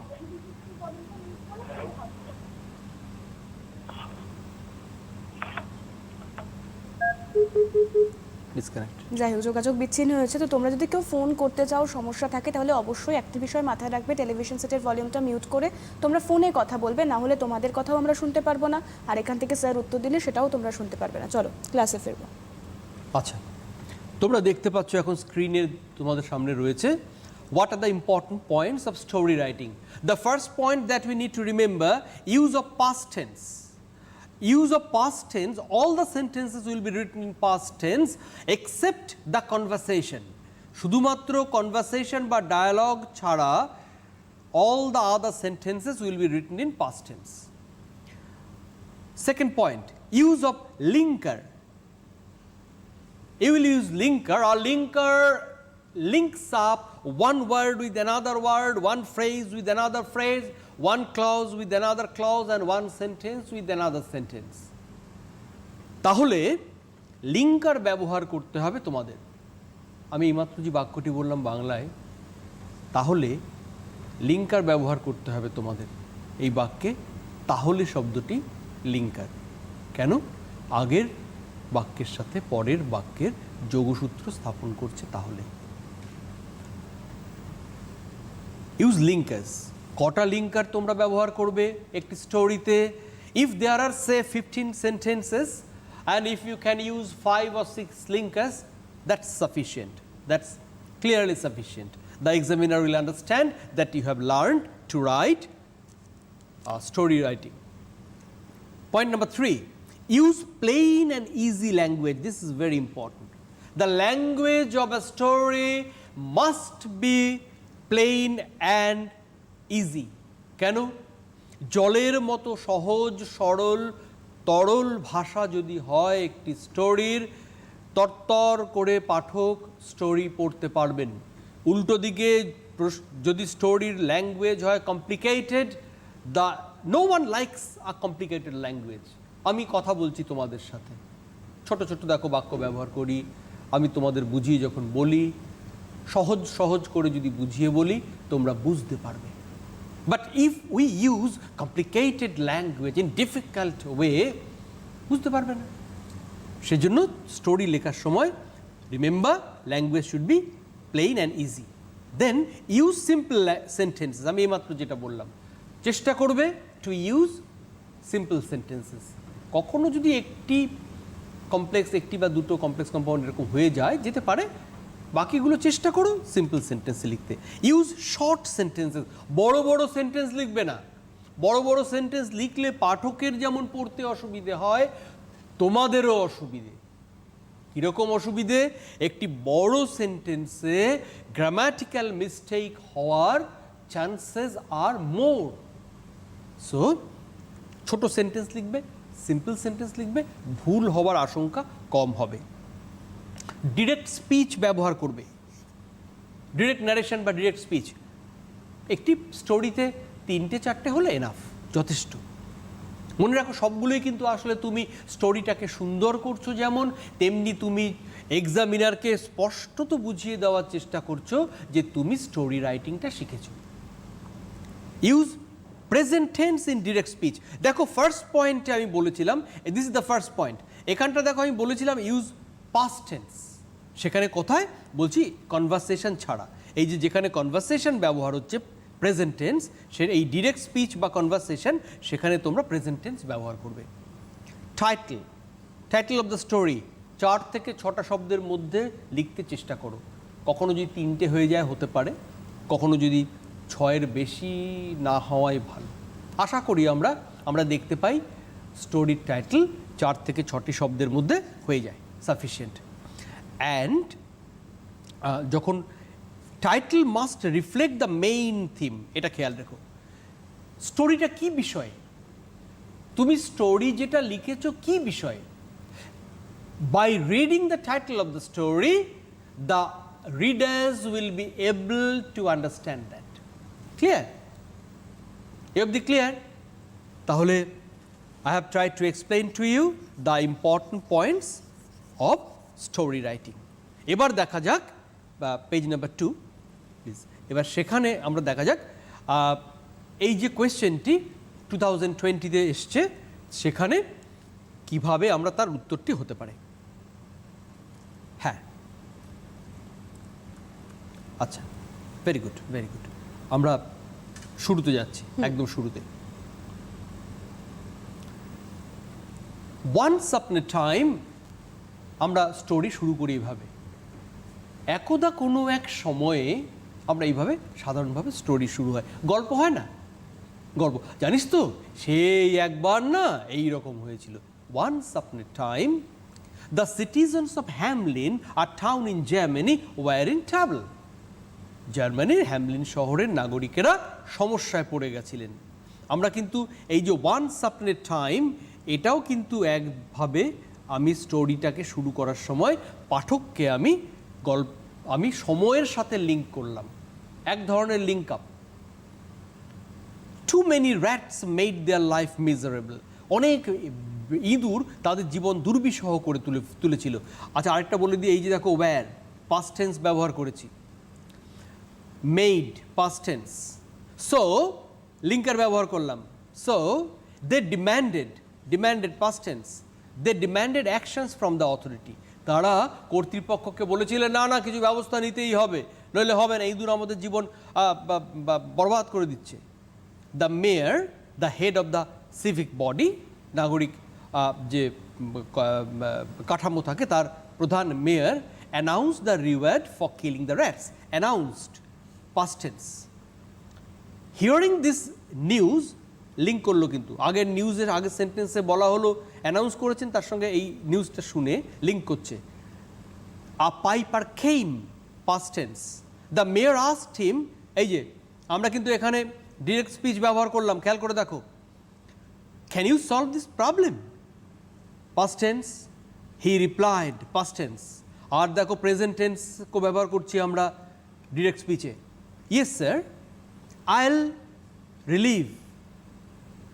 ডিসকানেক্ট। যাই হোক, যোগাযোগ বিচ্ছিন্ন হয়েছে। তো তোমরা যদি কেউ ফোন করতে চাও, সমস্যা থাকে, তাহলে অবশ্যই একটা বিষয় মাথায় রাখবে, টেলিভিশন সেটের ভলিউমটা মিউট করে তোমরা ফোনে কথা বলবে, না হলে তোমাদের কথাও আমরা শুনতে পারবো না, আর এখান থেকে স্যার উত্তর দিলে সেটাও তোমরা শুনতে পারবে না। চলো ক্লাসে ফিরবো। আচ্ছা, তোমরা দেখতে পাচ্ছ এখন স্ক্রিনে তোমাদের সামনে রয়েছে what are the important points of story writing. The first point that we need to remember, use of past tense. Use of past tense, all the sentences will be written in past tense except the conversation. শুধুমাত্র conversation বা dialogue ছাড়া all the other sentences will be written in past tense. Second point, use of linker. You will use linker, or linker links up one word with another word, one phrase with another phrase, one clause with another clause, and one sentence with another sentence. তাহলে linker ব্যবহার করতে হবে তোমাদের। আমি এইমাত্র যে বাক্যটি বললাম বাংলায়, তাহলে লিঙ্কার ব্যবহার করতে হবে তোমাদের এই বাক্যে। তাহলে শব্দটি লিঙ্কার। কেন? আগের বাক্যের সাথে পরের বাক্যের যোগসূত্র স্থাপন করছে তাহলে। Use linkers. কটা লিঙ্কার তোমরা ব্যবহার করবে একটি স্টোরিতে? ইফ দেয়ার আর সে 15 sentences and if you can use 5 or 6 linkers, that's sufficient. That's clearly sufficient. The examiner will understand that you have learned to write story writing. Point number 3, use plain and easy language. This is very important. The language of a story must be plain and easy. কেন? জলের মতো সহজ সরল তরল ভাষা যদি হয় একটি স্টোরির, তরতর করে পাঠক স্টোরি পড়তে পারবেন। উল্টো দিকে যদি স্টোরির ল্যাঙ্গুয়েজ হয় কমপ্লিকেটেড, নো ওয়ান লাইকস আ কমপ্লিকেটেড ল্যাঙ্গুয়েজ। আমি কথা বলছি তোমাদের সাথে, ছোট ছোট দেখো বাক্য ব্যবহার করি, আমি তোমাদের বুঝিয়ে যখন বলি, সহজ সহজ করে যদি বুঝিয়ে বলি তোমরা বুঝতে পারবে। But if we use complicated language in difficult way, বুঝতে পারবে না। সেজন্য স্টোরি লেখার সময় remember language should be plain and easy. Then use simple sentences. আমি এইমাত্র যেটা বললাম, চেষ্টা করবে টু ইউজ সিম্পল সেন্টেন্সেস। কখনো যদি একটি বা দুটো কমপ্লেক্স কম্পাউন্ড এরকম হয়ে যায়, যেতে পারে, বাকিগুলো চেষ্টা করো সিম্পল সেন্টেন্সে লিখতে। Use short sentences. বড় বড় সেন্টেন্স লিখবে না। বড় বড় সেন্টেন্স লিখলে পাঠকের যেমন পড়তে অসুবিধে হয়, তোমাদেরও অসুবিধে। কীরকম অসুবিধে? একটি বড় সেন্টেন্সে গ্রামাটিক্যাল মিস্টেক হওয়ার চান্সেস আর মোর। সো ছোট সেন্টেন্স লিখবে, সিম্পল সেন্টেন্স লিখবে, ভুল হওয়ার আশঙ্কা কম হবে। ডিরেক্ট স্পিচ ব্যবহার করবে। ডিরেক্ট ন্যারেশন বা ডিরেক্ট স্পিচ একটি স্টোরিতে 3-4টে হলে এনাফ, যথেষ্ট। মনে রাখো সবগুলোই কিন্তু আসলে তুমি স্টোরিটাকে সুন্দর করছো যেমন, তেমনি তুমি এক্সামিনারকে স্পষ্টত বুঝিয়ে দেওয়ার চেষ্টা করছো যে তুমি স্টোরি রাইটিংটা শিখেছো। Use present tense in direct speech. দেখো ফার্স্ট পয়েন্টে আমি বলেছিলাম, this is the first point, এখানটা দেখো আমি বলেছিলাম ইউজ পাস্ট টেন্স। সেখানে কোথায় বলছি? কনভারসেশন ছাড়া। এই যে যেখানে কনভারসেশন ব্যবহার হচ্ছে প্রেজেন্ট টেন্স, সে এই ডিরেক্ট স্পিচ বা কনভারসেশন, সেখানে তোমরা প্রেজেন্ট টেন্স ব্যবহার করবে। টাইটেল অফ দ্য স্টোরি 4 থেকে 6টা শব্দের মধ্যে লিখতে চেষ্টা করো। কখনো যদি 3টে হয়ে যায় হতে পারে, কখনো যদি 6-এর বেশি না হওয়াই ভালো। আশা করি আমরা দেখতে পাই স্টোরির টাইটেল 4 থেকে 6টি শব্দের মধ্যে হয়ে যায়, সাফিসিয়েন্ট। অ্যান্ড যখন title must reflect the main theme, এটা খেয়াল রেখো। স্টোরিটা কি বিষয়, তুমি স্টোরি যেটা লিখেছো কি বিষয়। By reading the title of the story, the readers will be able to understand that. Clear? এ ক্লিয়ার? তাহলে I have tried to explain to you the important points of story writing. এবার দেখা যাক page number 2 please. এবার সেখানে আমরা দেখা যাক এই যে কোয়েশ্চেনটি 2020-তে এসছে, সেখানে কিভাবে আমরা তার উত্তরটি হতে পারে। হ্যাঁ, আচ্ছা, ভেরি গুড, ভেরি গুড। আমরা শুরুতে যাচ্ছি, একদম শুরুতে। ওয়ান্স আপন এ টাইম, আমরা স্টোরি শুরু করি এইভাবে। একদা কোনো এক সময়ে আমরা এইভাবে সাধারণভাবে স্টোরি শুরু হয়। গল্প হয় না? গল্প জানিস তো, সেই একবার না এই রকম হয়েছিল। Once upon a time the citizens of Hamelin, a town in Germany, were in trouble. জার্মানির হ্যামলিন শহরের নাগরিকেরা সমস্যায় পড়ে গেছিলেন। আমরা কিন্তু এই যে ওয়ান্স আপন এ টাইম, এটাও কিন্তু একভাবে আমি স্টোরিটাকে শুরু করার সময় পাঠককে আমি সময়ের সাথে লিঙ্ক করলাম, এক ধরনের link up. Too many rats made their life miserable, অনেক ইঁদুর তাদের জীবন দুর্বিষহ করে তুলেছিল। আচ্ছা, আরেকটা বলে দিই, এই যে দেখো ওয়্যার পাস্ট টেন্স ব্যবহার করেছি, made past tense, so linker ব্যবহার করলাম। So they demanded past tense, they demanded actions from the authority, তারা কর্তৃপক্ষকে বলেছিলেন না কিছু ব্যবস্থা নিতেই হবে, নইলে হবে না, ইঁদুর আমাদের জীবন বরবাদ করে দিচ্ছে। The mayor, the head of the civic body, নাগরিক যে কাঠামো থাকে তার প্রধান mayor, announce the reward for killing the rats, announced past tense. Hearing this news, link করলো কিন্তু আগের নিউজের আগের সেন্টেন্সে বলা হলো অ্যানাউন্স করেছেন, তার সঙ্গে এই নিউজটা শুনে লিঙ্ক করছে। A piper came, past tense, the mayor asked him, এই যে আমরা কিন্তু এখানে ডিরেক্ট স্পিচ ব্যবহার করলাম, খেয়াল করে দেখো, can you solve this problem, past tense, he replied, past tense. আর দেখো প্রেজেন্ট টেন্সকে ব্যবহার করছি আমরা ডিরেক্ট স্পিচে, ইয়েস স্যার, আইল রিলিভ,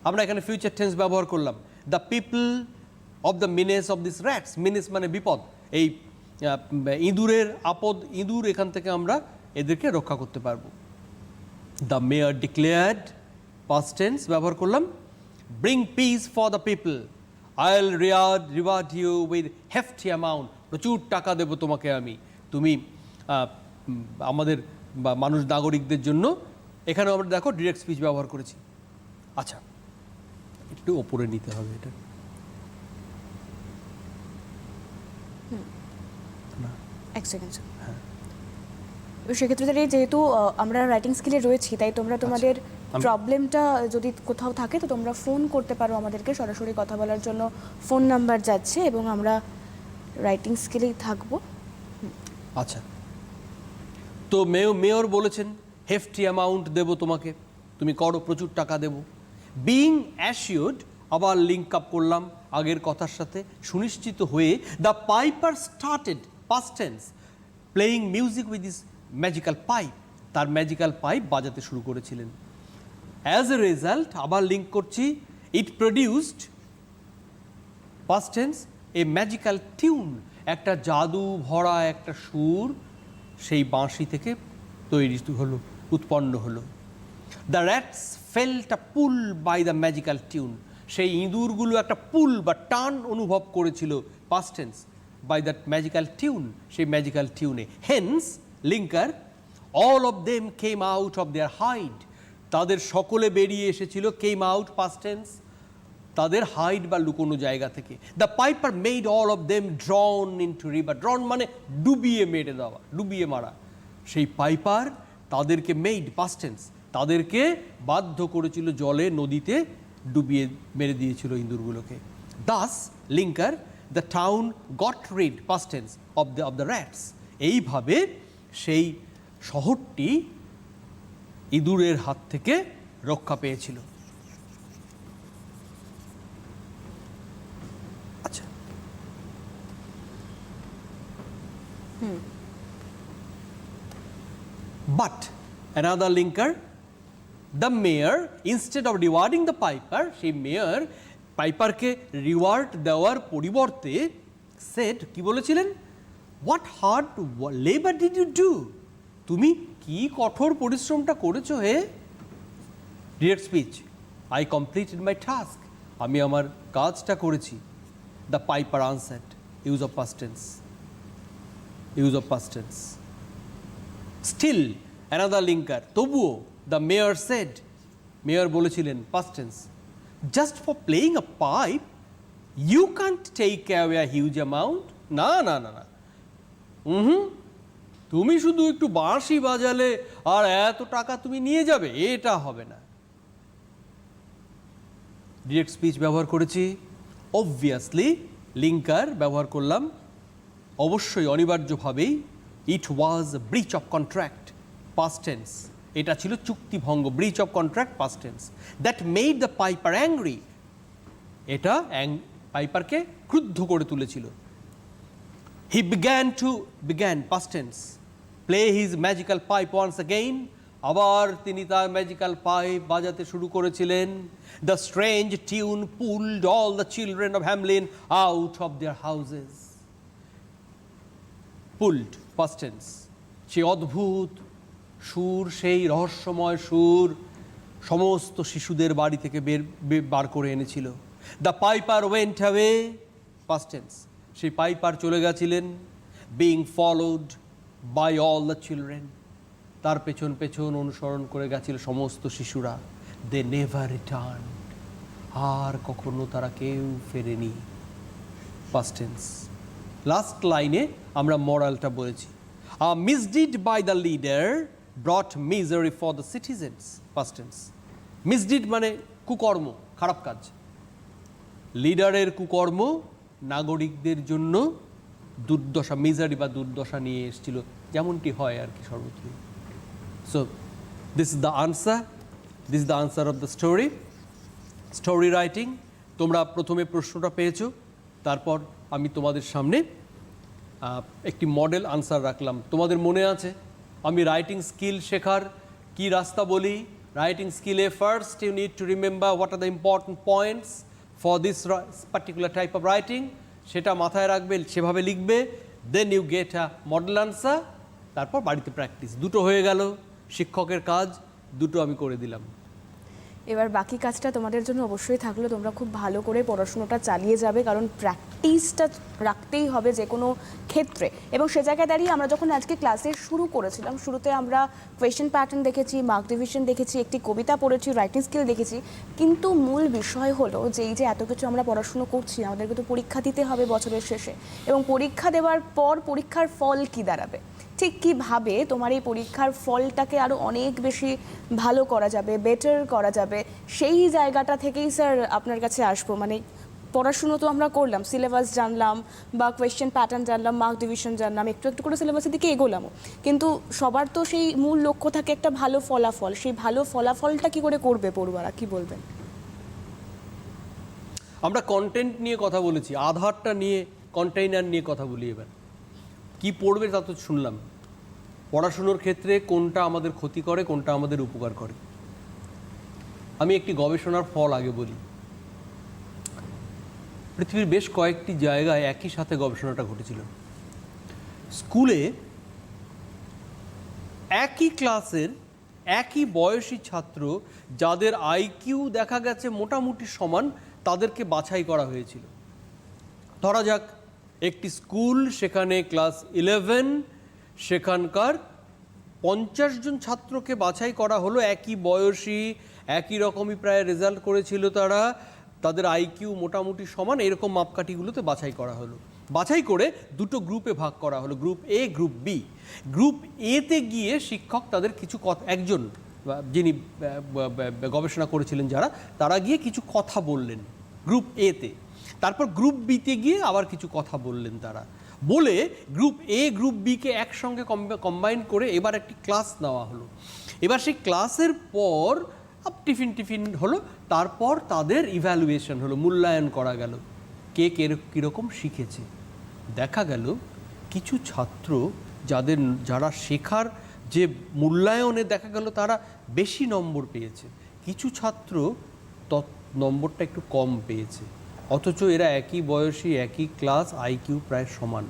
আমরা এখানে ফিউচার টেন্স ব্যবহার করলাম। The people of the menace of this rats, menace মানে বিপদ, এই ইঁদুরের আপদ, ইঁদুর এখান থেকে আমরা এদেরকে রক্ষা করতে পারবো। The mayor declared, past tense ব্যবহার করলাম। Bring peace for the people, I'll reward you with hefty amount, প্রচুর টাকা দেবো তোমাকে আমি, তুমি আমাদের মানুষ নাগরিকদের জন্য, এখানে আমরা দেখো ডিরেক্ট স্পিচ ব্যবহার করেছি। আচ্ছা, একটু ওপরে নিতে হবে এটা, এক সেকেন্ড। সেক্ষেত্রে দাঁড়িয়ে যেহেতু আমরা রাইটিং স্কিলে রয়েছি, তাই তোমরা তোমাদের প্রবলেমটা যদি কোথাও থাকে তো তোমরা ফোন করতে পারো আমাদেরকে, সরাসরি কথা বলার জন্য ফোন নাম্বার যাচ্ছে এবং আমরা রাইটিং স্কিলেই থাকবো। আচ্ছা, তো মেয়র বলেছেন হেফটি অ্যামাউন্ট দেবো তোমাকে, তুমি করো, প্রচুর টাকা দেবো। বিং অ্যাসিওর্ড, আবার লিঙ্ক আপ করলাম আগের কথার সাথে, সুনিশ্চিত হয়ে, the piper started, past tense, playing music with this magical pipe, তার ম্যাজিক্যাল পাইপ বাজাতে শুরু করেছিলেন। অ্যাজ এ রেজাল্ট, আবার লিঙ্ক করছি, it produced, past tense, a magical tune, একটা জাদু ভরা একটা সুর সেই বাঁশি থেকে তৈরি হলো, উৎপন্ন হলো। The rats felt a pull by the magical tune, সেই ইঁদুরগুলো একটা পুল বা টান অনুভব করেছিল, past tense, by that magical tune, সেই ম্যাজিক্যাল টিউনে। Hence linker, all of them came out of their hide, তাদের সকলে বেরিয়ে এসেছিল, কেম আউট, পাস্ট টেন্স, তাদের হাইড বা লুকোনো জায়গা থেকে। The piper made all of them drown into river, drown মানে ডুবিয়ে মেরে দেওয়া, ডুবিয়ে মারা, সেই পাইপার তাদেরকে মেড, পাস্ট টেন্স, তাদেরকে বাধ্য করেছিল জলে, নদীতে ডুবিয়ে মেরে দিয়েছিল ইঁদুরগুলোকে। Thus linker, the town got rid, past tense, of the rats, এইভাবে সেই শহরটি ইঁদুরের হাত থেকে রক্ষা পেয়েছিল। আচ্ছা, but another linker, the mayor, instead of rewarding the piper, সেই মেয়র পাইপারকে রিওয়ার্ড দেওয়ার পরিবর্তে said, কি বলেছিলেন, what hard labor did you do, তুমি কি কঠোর পরিশ্রমটা করেছো হে। Direct speech, I completed my task, আমি আমার কাজটা করেছি। The piper answered, use of past tense, use of past tense. Still another linker, তবুও, the mayor said, মেয়র বলেছিলেন, past tense, just for playing a pipe you can't take away a huge amount, না না না না, তুমি শুধু একটু বাঁশি বাজালে আর এত টাকা তুমি নিয়ে যাবে, এটা হবে না। ডিরেক্ট স্পিচ ব্যবহার করেছি, অবভিয়াসলি লিঙ্কার ব্যবহার করলাম, অবশ্যই অনিবার্যভাবেই, it was breach of contract, past tense, এটা ছিল চুক্তিভঙ্গ, breach of contract, past tense. That made the piper angry, এটা পাইপারকে ক্রুদ্ধ করে তুলেছিল। হি began past tense play his magical pipe once again, আবার তিনি তার ম্যাজিক্যাল পাইপ বাজাতে শুরু করেছিলেন। The strange tune pulled all the children of Hamelin out of there houses. Pulled past tense, সেই অদ্ভুত সুর, সেই রহস্যময় সুর সমস্ত শিশুদের বাড়ি থেকে বার করে এনেছিল। The piper went away past tense, সেই পাইপার চলে গেছিলেন। Being followed by all the children, তার পেছন পেছন অনুসরণ করে গেছিল সমস্ত শিশুরা। দে নেভার রিটার্ন, আর কখনো তারা কেউ ফেরেনি past tense। লাস্ট লাইনে আমরা মরালটা বলেছি, misdeed by the leader brought misery for the citizens past tense। Misdeed মানে কুকর্ম, খারাপ কাজ। লিডারের কুকর্ম নাগরিকদের জন্য দুর্দশা, মিজারি বা দুর্দশা নিয়ে এসেছিল, যেমনটি হয় আর কি সর্বত্রই। So this is the answer of the story writing. তোমরা প্রথমে প্রশ্নটা পেয়েছো, তারপর আমি তোমাদের সামনে একটি মডেল আনসার রাখলাম। তোমাদের মনে আছে আমি রাইটিং স্কিল শেখার কি রাস্তা বলি? রাইটিং স্কিলে first you need to remember what are the important points for this particular type of writing, সেটা মাথায় রাখবে, সেভাবে লিখবে। Then you get a model answer, তারপর বাড়িতে প্র্যাকটিস। দুটো হয়ে গেল, শিক্ষকের কাজ দুটো আমি করে দিলাম। এবার বাকি কাজটা তোমাদের জন্য অবশ্যই থাকলো, তোমরা খুব ভালো করে পড়াশোনাটা চালিয়ে যাবে, কারণ প্র্যাকটিসটা রাখতেই হবে যে কোনো ক্ষেত্রে। এবং সে জায়গায় দাঁড়িয়ে আমরা যখন আজকে ক্লাসে শুরু করেছিলাম, শুরুতে আমরা কোয়েশ্চেন প্যাটার্ন দেখেছি, মার্ক ডিভিশন দেখেছি, একটি কবিতা পড়েছি, রাইটিং স্কিল দেখেছি, কিন্তু মূল বিষয় হলো যে এই যে এত কিছু আমরা পড়াশুনো করছি, আমাদেরকে তো পরীক্ষা দিতে হবে বছরের শেষে, এবং পরীক্ষা দেওয়ার পর পরীক্ষার ফল কি দাঁড়াবে, ঠিক কীভাবে তোমার এই পরীক্ষার ফলটাকে আরও অনেক বেশি ভালো করা যাবে, বেটার করা যাবে, সেই জায়গাটা থেকেই স্যার আপনার কাছে আসবো। মানে পড়াশুনো তো আমরা করলাম, সিলেবাস জানলাম বা কোয়েশ্চেন প্যাটার্ন জানলাম, মার্ক ডিভিশন জানলাম, একটু একটু করে সিলেবাসের দিকে এগোলামও, কিন্তু সবার তো সেই মূল লক্ষ্য থাকে একটা ভালো ফলাফল। সেই ভালো ফলাফলটা কি করে করবে পড়ুয়ারা, কি বলবেন? আমরা কন্টেন্ট নিয়ে কথা বলেছি, আধারটা নিয়ে, কন্টেইনার নিয়ে কথা বলি। এবার কি পড়বে তা তো শুনলাম। পড়াশুনোর ক্ষেত্রে কোনটা আমাদের ক্ষতি করে, কোনটা আমাদের উপকার করে। আমি একটি গবেষণার ফল আগে বলি। পৃথিবীর বেশ কয়েকটি জায়গায় একই সাথে গবেষণাটা ঘটেছিল। স্কুলে একই ক্লাসের একই বয়সী ছাত্র যাদের আইকিউ দেখা গেছে মোটামুটি সমান, তাদেরকে বাছাই করা হয়েছিল। ধরা যাক একটি স্কুল, সেখানে ক্লাস 11, সেখানকার 50 জন ছাত্রকে বাছাই করা হলো, একই বয়সী, একই রকমই প্রায় রেজাল্ট করেছিল তারা, তাদের আইকিউ মোটামুটি সমান, এরকম মাপকাঠিগুলোতে বাছাই করা হলো। বাছাই করে দুটো গ্রুপে ভাগ করা হলো, group A, group B. Group এতে গিয়ে শিক্ষক তাদের কিছু কথা, একজন যিনি গবেষণা করেছিলেন যারা, তারা গিয়ে কিছু কথা বললেন গ্রুপ এতে। তারপর গ্রুপ বিতে গিয়ে আবার কিছু কথা বললেন তারা, বলে গ্রুপ এ গ্রুপ বিকে একসঙ্গে কম্বাইন করে এবার একটি ক্লাস নেওয়া হলো। এবার সেই ক্লাসের পর টিফিন হলো, তারপর তাদের ইভ্যালুয়েশন হলো, মূল্যায়ন করা গেল, কে কীরকম শিখেছে। দেখা গেল কিছু ছাত্র যারা শেখার যে মূল্যায়নে দেখা গেল তারা বেশি নম্বর পেয়েছে, কিছু ছাত্র নম্বরটা একটু কম পেয়েছে, অথচ এরা একই বয়সী, একই ক্লাস, আইকিউ প্রায় সমান।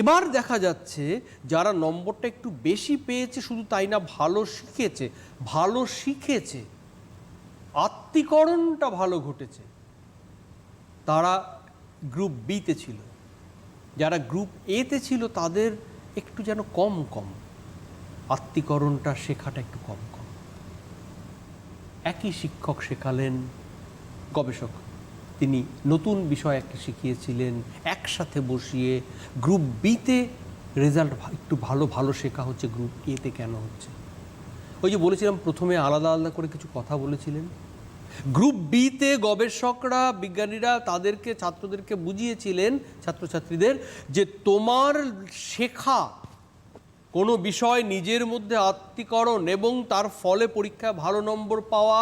এবার দেখা যাচ্ছে যারা নম্বরটা একটু বেশি পেয়েছে, শুধু তাই না, ভালো শিখেছে, আত্মীকরণটা ভালো ঘটেছে, তারা গ্রুপ বিতে ছিল। যারা গ্রুপ এতে ছিল তাদের একটু যেন কম আত্মীকরণটা, শেখাটা একটু কম। একই শিক্ষক শেখালেন, গবেষক তিনি নতুন বিষয় একটা শিখিয়েছিলেন, একসাথে বসিয়ে গ্রুপ বিতে রেজাল্ট একটু ভালো শেখা হচ্ছে, গ্রুপ এতে কেন হচ্ছে? ওই যে বলেছিলাম প্রথমে আলাদা আলাদা করে কিছু কথা বলেছিলেন। গ্রুপ বিতে গবেষকরা, বিজ্ঞানীরা তাদেরকে, ছাত্রদেরকে বুঝিয়েছিলেন, ছাত্রছাত্রীদের, যে তোমার শেখা কোনো বিষয় নিজের মধ্যে আত্মীকরণ এবং তার ফলে পরীক্ষায় ভালো নম্বর পাওয়া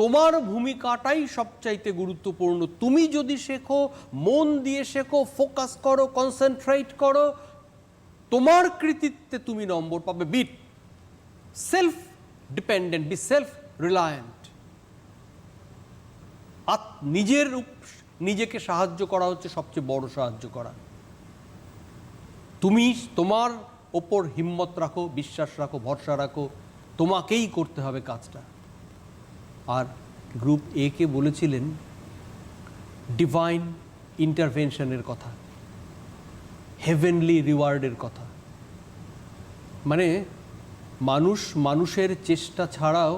তোমার ভূমিকাটাই সবচাইতে গুরুত্বপূর্ণ। তুমি যদি শেখো, মন দিয়ে শেখো, ফোকাস করো, কনসেন্ট্রেট করো, তোমার কৃতিত্বে তুমি নম্বর পাবে। Be self dependent, be self reliant. নিজেকে সাহায্য করা হচ্ছে সবচেয়ে বড় সাহায্য করা। তুমি তোমার ওপর হিম্মত রাখো, বিশ্বাস রাখো, ভরসা রাখো, তোমাকেই করতে হবে কাজটা। আর গ্রুপ এ কে বলেছিলেন ডিভাইন ইন্টারভেনশনের কথা, হেভেনলি রিওয়ার্ডের কথা। মানে মানুষের চেষ্টা ছাড়াও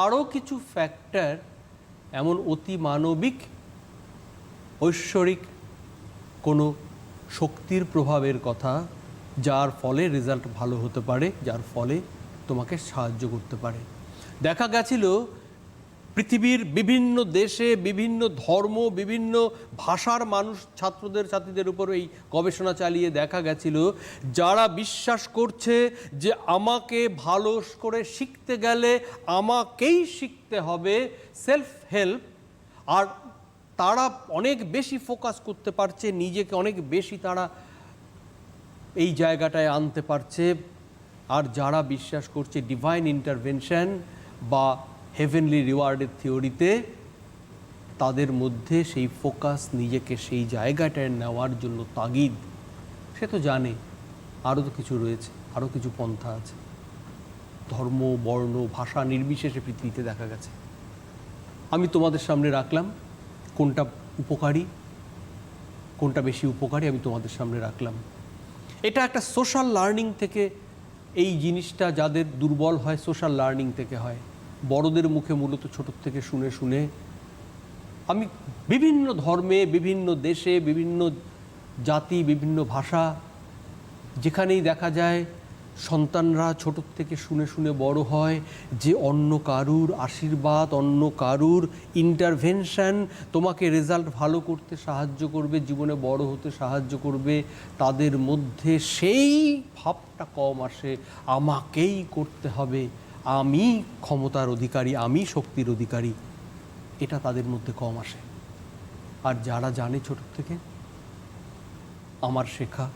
আরও কিছু ফ্যাক্টর, এমন অতি মানবিক ঐশ্বরিক কোনো শক্তির প্রভাবের কথা, যার ফলে রেজাল্ট ভালো হতে পারে, যার ফলে তোমাকে সাহায্য করতে পারে। দেখা গেছিল পৃথিবীর বিভিন্ন দেশে, বিভিন্ন ধর্ম, বিভিন্ন ভাষার মানুষ, ছাত্রীদের উপর এই গবেষণা চালিয়ে দেখা গেছিল, যারা বিশ্বাস করছে যে আমাকে ভালো করে শিখতে গেলে আমাকেই শিখতে হবে, সেলফ হেল্প, আর তারা অনেক বেশি ফোকাস করতে পারছে, নিজেকে অনেক বেশি তারা এই জায়গাটায় আনতে পারছে। আর যারা বিশ্বাস করছে ডিভাইন ইন্টারভেনশন বা হেভেনলি রিওয়ার্ডের থিওরিতে, তাদের মধ্যে সেই ফোকাস, নিজেকে সেই জায়গাটায় নেওয়ার জন্য তাগিদ, সে তো জানে আরও তো কিছু রয়েছে, আরও কিছু পন্থা আছে। ধর্ম, বর্ণ, ভাষা নির্বিশেষে পৃথিবীতে দেখা গেছে। আমি তোমাদের সামনে রাখলাম কোনটা উপকারী, কোনটা বেশি উপকারী, আমি তোমাদের সামনে রাখলাম। এটা একটা সোশ্যাল লার্নিং থেকে, এই জিনিসটা যাদের দুর্বল হয় সোশ্যাল লার্নিং থেকে হয়। বড়দের মুখে মূলত ছোটোর থেকে শুনে শুনে আমি বিভিন্ন ধর্মে, বিভিন্ন দেশে, বিভিন্ন জাতি, বিভিন্ন ভাষা, যেখানেই দেখা যায় সন্তানরা ছোটোর থেকে শুনে শুনে বড় হয় যে অন্য কারুর আশীর্বাদ, অন্য কারুর ইন্টারভেনশন তোমাকে রেজাল্ট ভালো করতে সাহায্য করবে, জীবনে বড় হতে সাহায্য করবে, তাদের মধ্যে সেই ভাবটা কম আসে, আমাকেই করতে হবে, আমি ক্ষমতার অধিকারী, আমি শক্তির অধিকারী, এটা তাদের মধ্যে কম আসে। আর যারা জানে ছোটোর থেকে আমার শেখা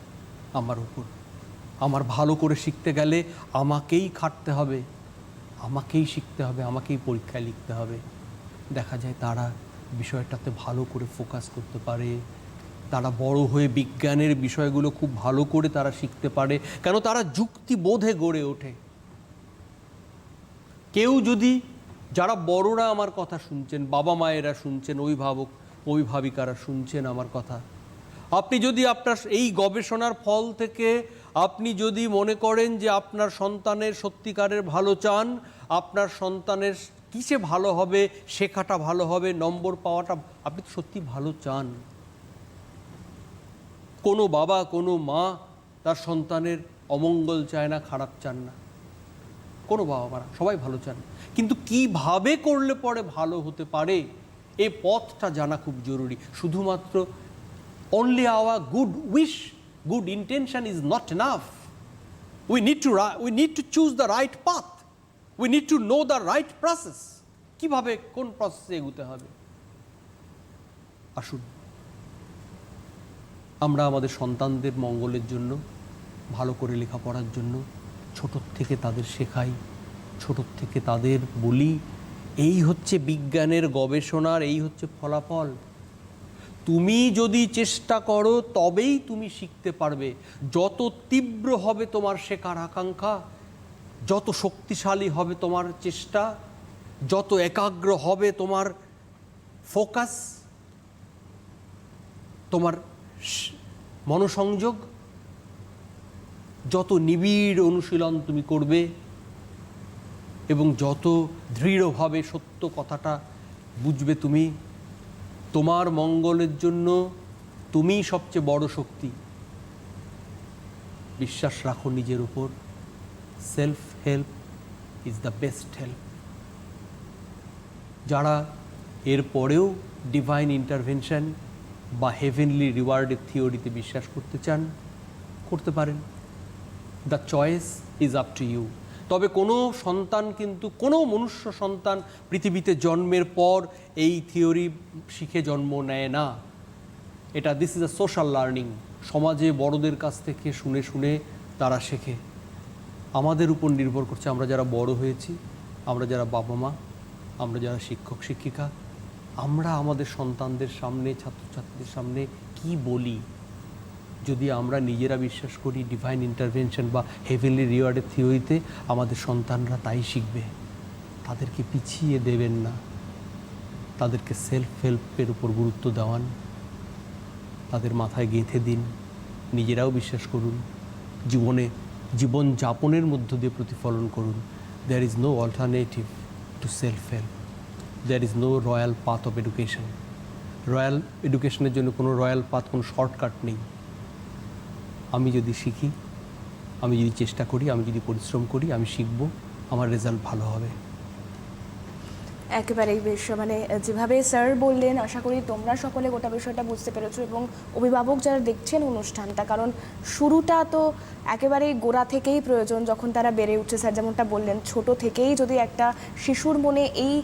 আমার উপর, আমার ভালো করে শিখতে গেলে আমাকেই খাটতে হবে, আমাকেই শিখতে হবে, আমাকেই পরীক্ষায় লিখতে হবে, দেখা যায় তারা বিষয়টাতে ভালো করে ফোকাস করতে পারে। তারা বড় হয়ে বিজ্ঞানের বিষয়গুলো খুব ভালো করে তারা শিখতে পারে, কেন তারা যুক্তিবোধে গড়ে ওঠে। কেউ যদি, যারা বড়রা আমার কথা শুনছেন, বাবা মায়েরা শুনছেন, অভিভাবিকারা শুনছেন আমার কথা, আপনি যদি আপনার এই গবেষণার ফল থেকে আপনি যদি মনে করেন যে আপনার সন্তানের সত্যিকারের ভালো চান, আপনার সন্তানের কিসে ভালো হবে, শেখাটা ভালো হবে, নম্বর পাওয়াটা, আপনি তো সত্যি ভালো চান। কোনো বাবা, কোনো মা তার সন্তানের অমঙ্গল চায় না, খারাপ চান না, কোনো বাবা মারা সবাই ভালো চান। কিন্তু কিভাবে করলে পরে ভালো হতে পারে, এই পথটা জানা খুব জরুরি। শুধুমাত্র only our good wish, good intention is not enough. We need to choose the right path. We need to know the right process. কিভাবে, কোন প্রসেসে এগোতে হবে। আসুন আমরা আমাদের সন্তানদের মঙ্গলের জন্য, ভালো করে লেখাপড়ার জন্য ছোটোর থেকে তাদের শেখাই, ছোটোর থেকে তাদের বলি এই হচ্ছে বিজ্ঞানের গবেষণার, এই হচ্ছে ফলাফল। তুমি যদি চেষ্টা করো তবেই তুমি শিখতে পারবে। যত তীব্র হবে তোমার শেখার আকাঙ্ক্ষা, যত শক্তিশালী হবে তোমার চেষ্টা, যত একাগ্র হবে তোমার ফোকাস, তোমার মনোসংযোগ, যত নিবিড় অনুশীলন তুমি করবে এবং যত দৃঢ়ভাবে সত্য কথাটা বুঝবে তুমি, তোমার মঙ্গলের জন্য তুমি সবচেয়ে বড় শক্তি। বিশ্বাস রাখো নিজের উপর। Self help is the best help. যারা এর পরেও ডিভাইন ইন্টারভেনশন বা হেভেনলি রিওয়ার্ডের থিওরিতে বিশ্বাস করতে চান, করতে পারেন। The choice is up to you. তবে কোনো সন্তান কিন্তু কোনো মনুষ্য সন্তান পৃথিবীতে জন্মের পর এই থিওরি শিখে জন্ম নেয় না। এটা this is a social learning. সমাজে বড়দের কাছ থেকে শুনে শুনে তারা শেখে। আমাদের উপর নির্ভর করছে, আমরা যারা বড় হয়েছি, আমরা যারা বাবা মা, আমরা যারা শিক্ষক শিক্ষিকা, আমরা আমাদের সন্তানদের সামনে, ছাত্রছাত্রীদের সামনে কি বলি। যদি আমরা নিজেরা বিশ্বাস করি ডিভাইন ইন্টারভেনশন বা হেভেনলি রিওয়ার্ডের থিওরিতে, আমাদের সন্তানরা তাই শিখবে। তাদেরকে পিছিয়ে দেবেন না, তাদেরকে সেলফ হেল্পের উপর গুরুত্ব দেওয়ান, তাদের মাথায় গেঁথে দিন, নিজেরাও বিশ্বাস করুন, জীবনযাপনের মধ্য দিয়ে প্রতিফলন করুন। There is no alternative to self help, there is no royal path of education. Royal এডুকেশনের জন্য কোনো রয়্যাল পাথ, কোনো শর্টকাট নেই। আমি যদি শিখি, আমি যদি চেষ্টা করি, আমি যদি পরিশ্রম করি, আমি শিখব, আমার রেজাল্ট ভালো হবে। একেবারেই বেশ, মানে যেভাবে স্যার বললেন, আশা করি তোমরা সকলে গোটা বিষয়টা বুঝতে পেরেছো, এবং অভিভাবক যারা দেখছেন অনুষ্ঠানটা, কারণ শুরুটা তো একেবারেই গোড়া থেকেই প্রয়োজন, যখন তারা বেড়ে উঠছে। স্যার যেমনটা বললেন, ছোট থেকেই যদি একটা শিশুর মনে এই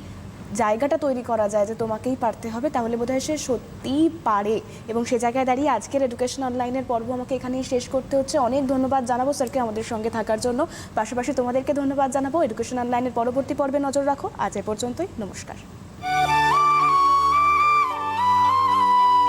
জায়গাটা তৈরি করা যায় যে তোমাকেই পারতে হবে, তাহলে বোধহয় সে সত্যিই পারে। এবং সে জায়গায় দাঁড়িয়ে আজকের এডুকেশন অনলাইনের পর্ব আমাকে এখানেই শেষ করতে হচ্ছে। অনেক ধন্যবাদ জানাবো স্যারকে আমাদের সঙ্গে থাকার জন্য, পাশাপাশি তোমাদেরকে ধন্যবাদ জানাবো। এডুকেশন অনলাইনের পরবর্তী পর্বে নজর রাখো। আজ এ পর্যন্তই, নমস্কার।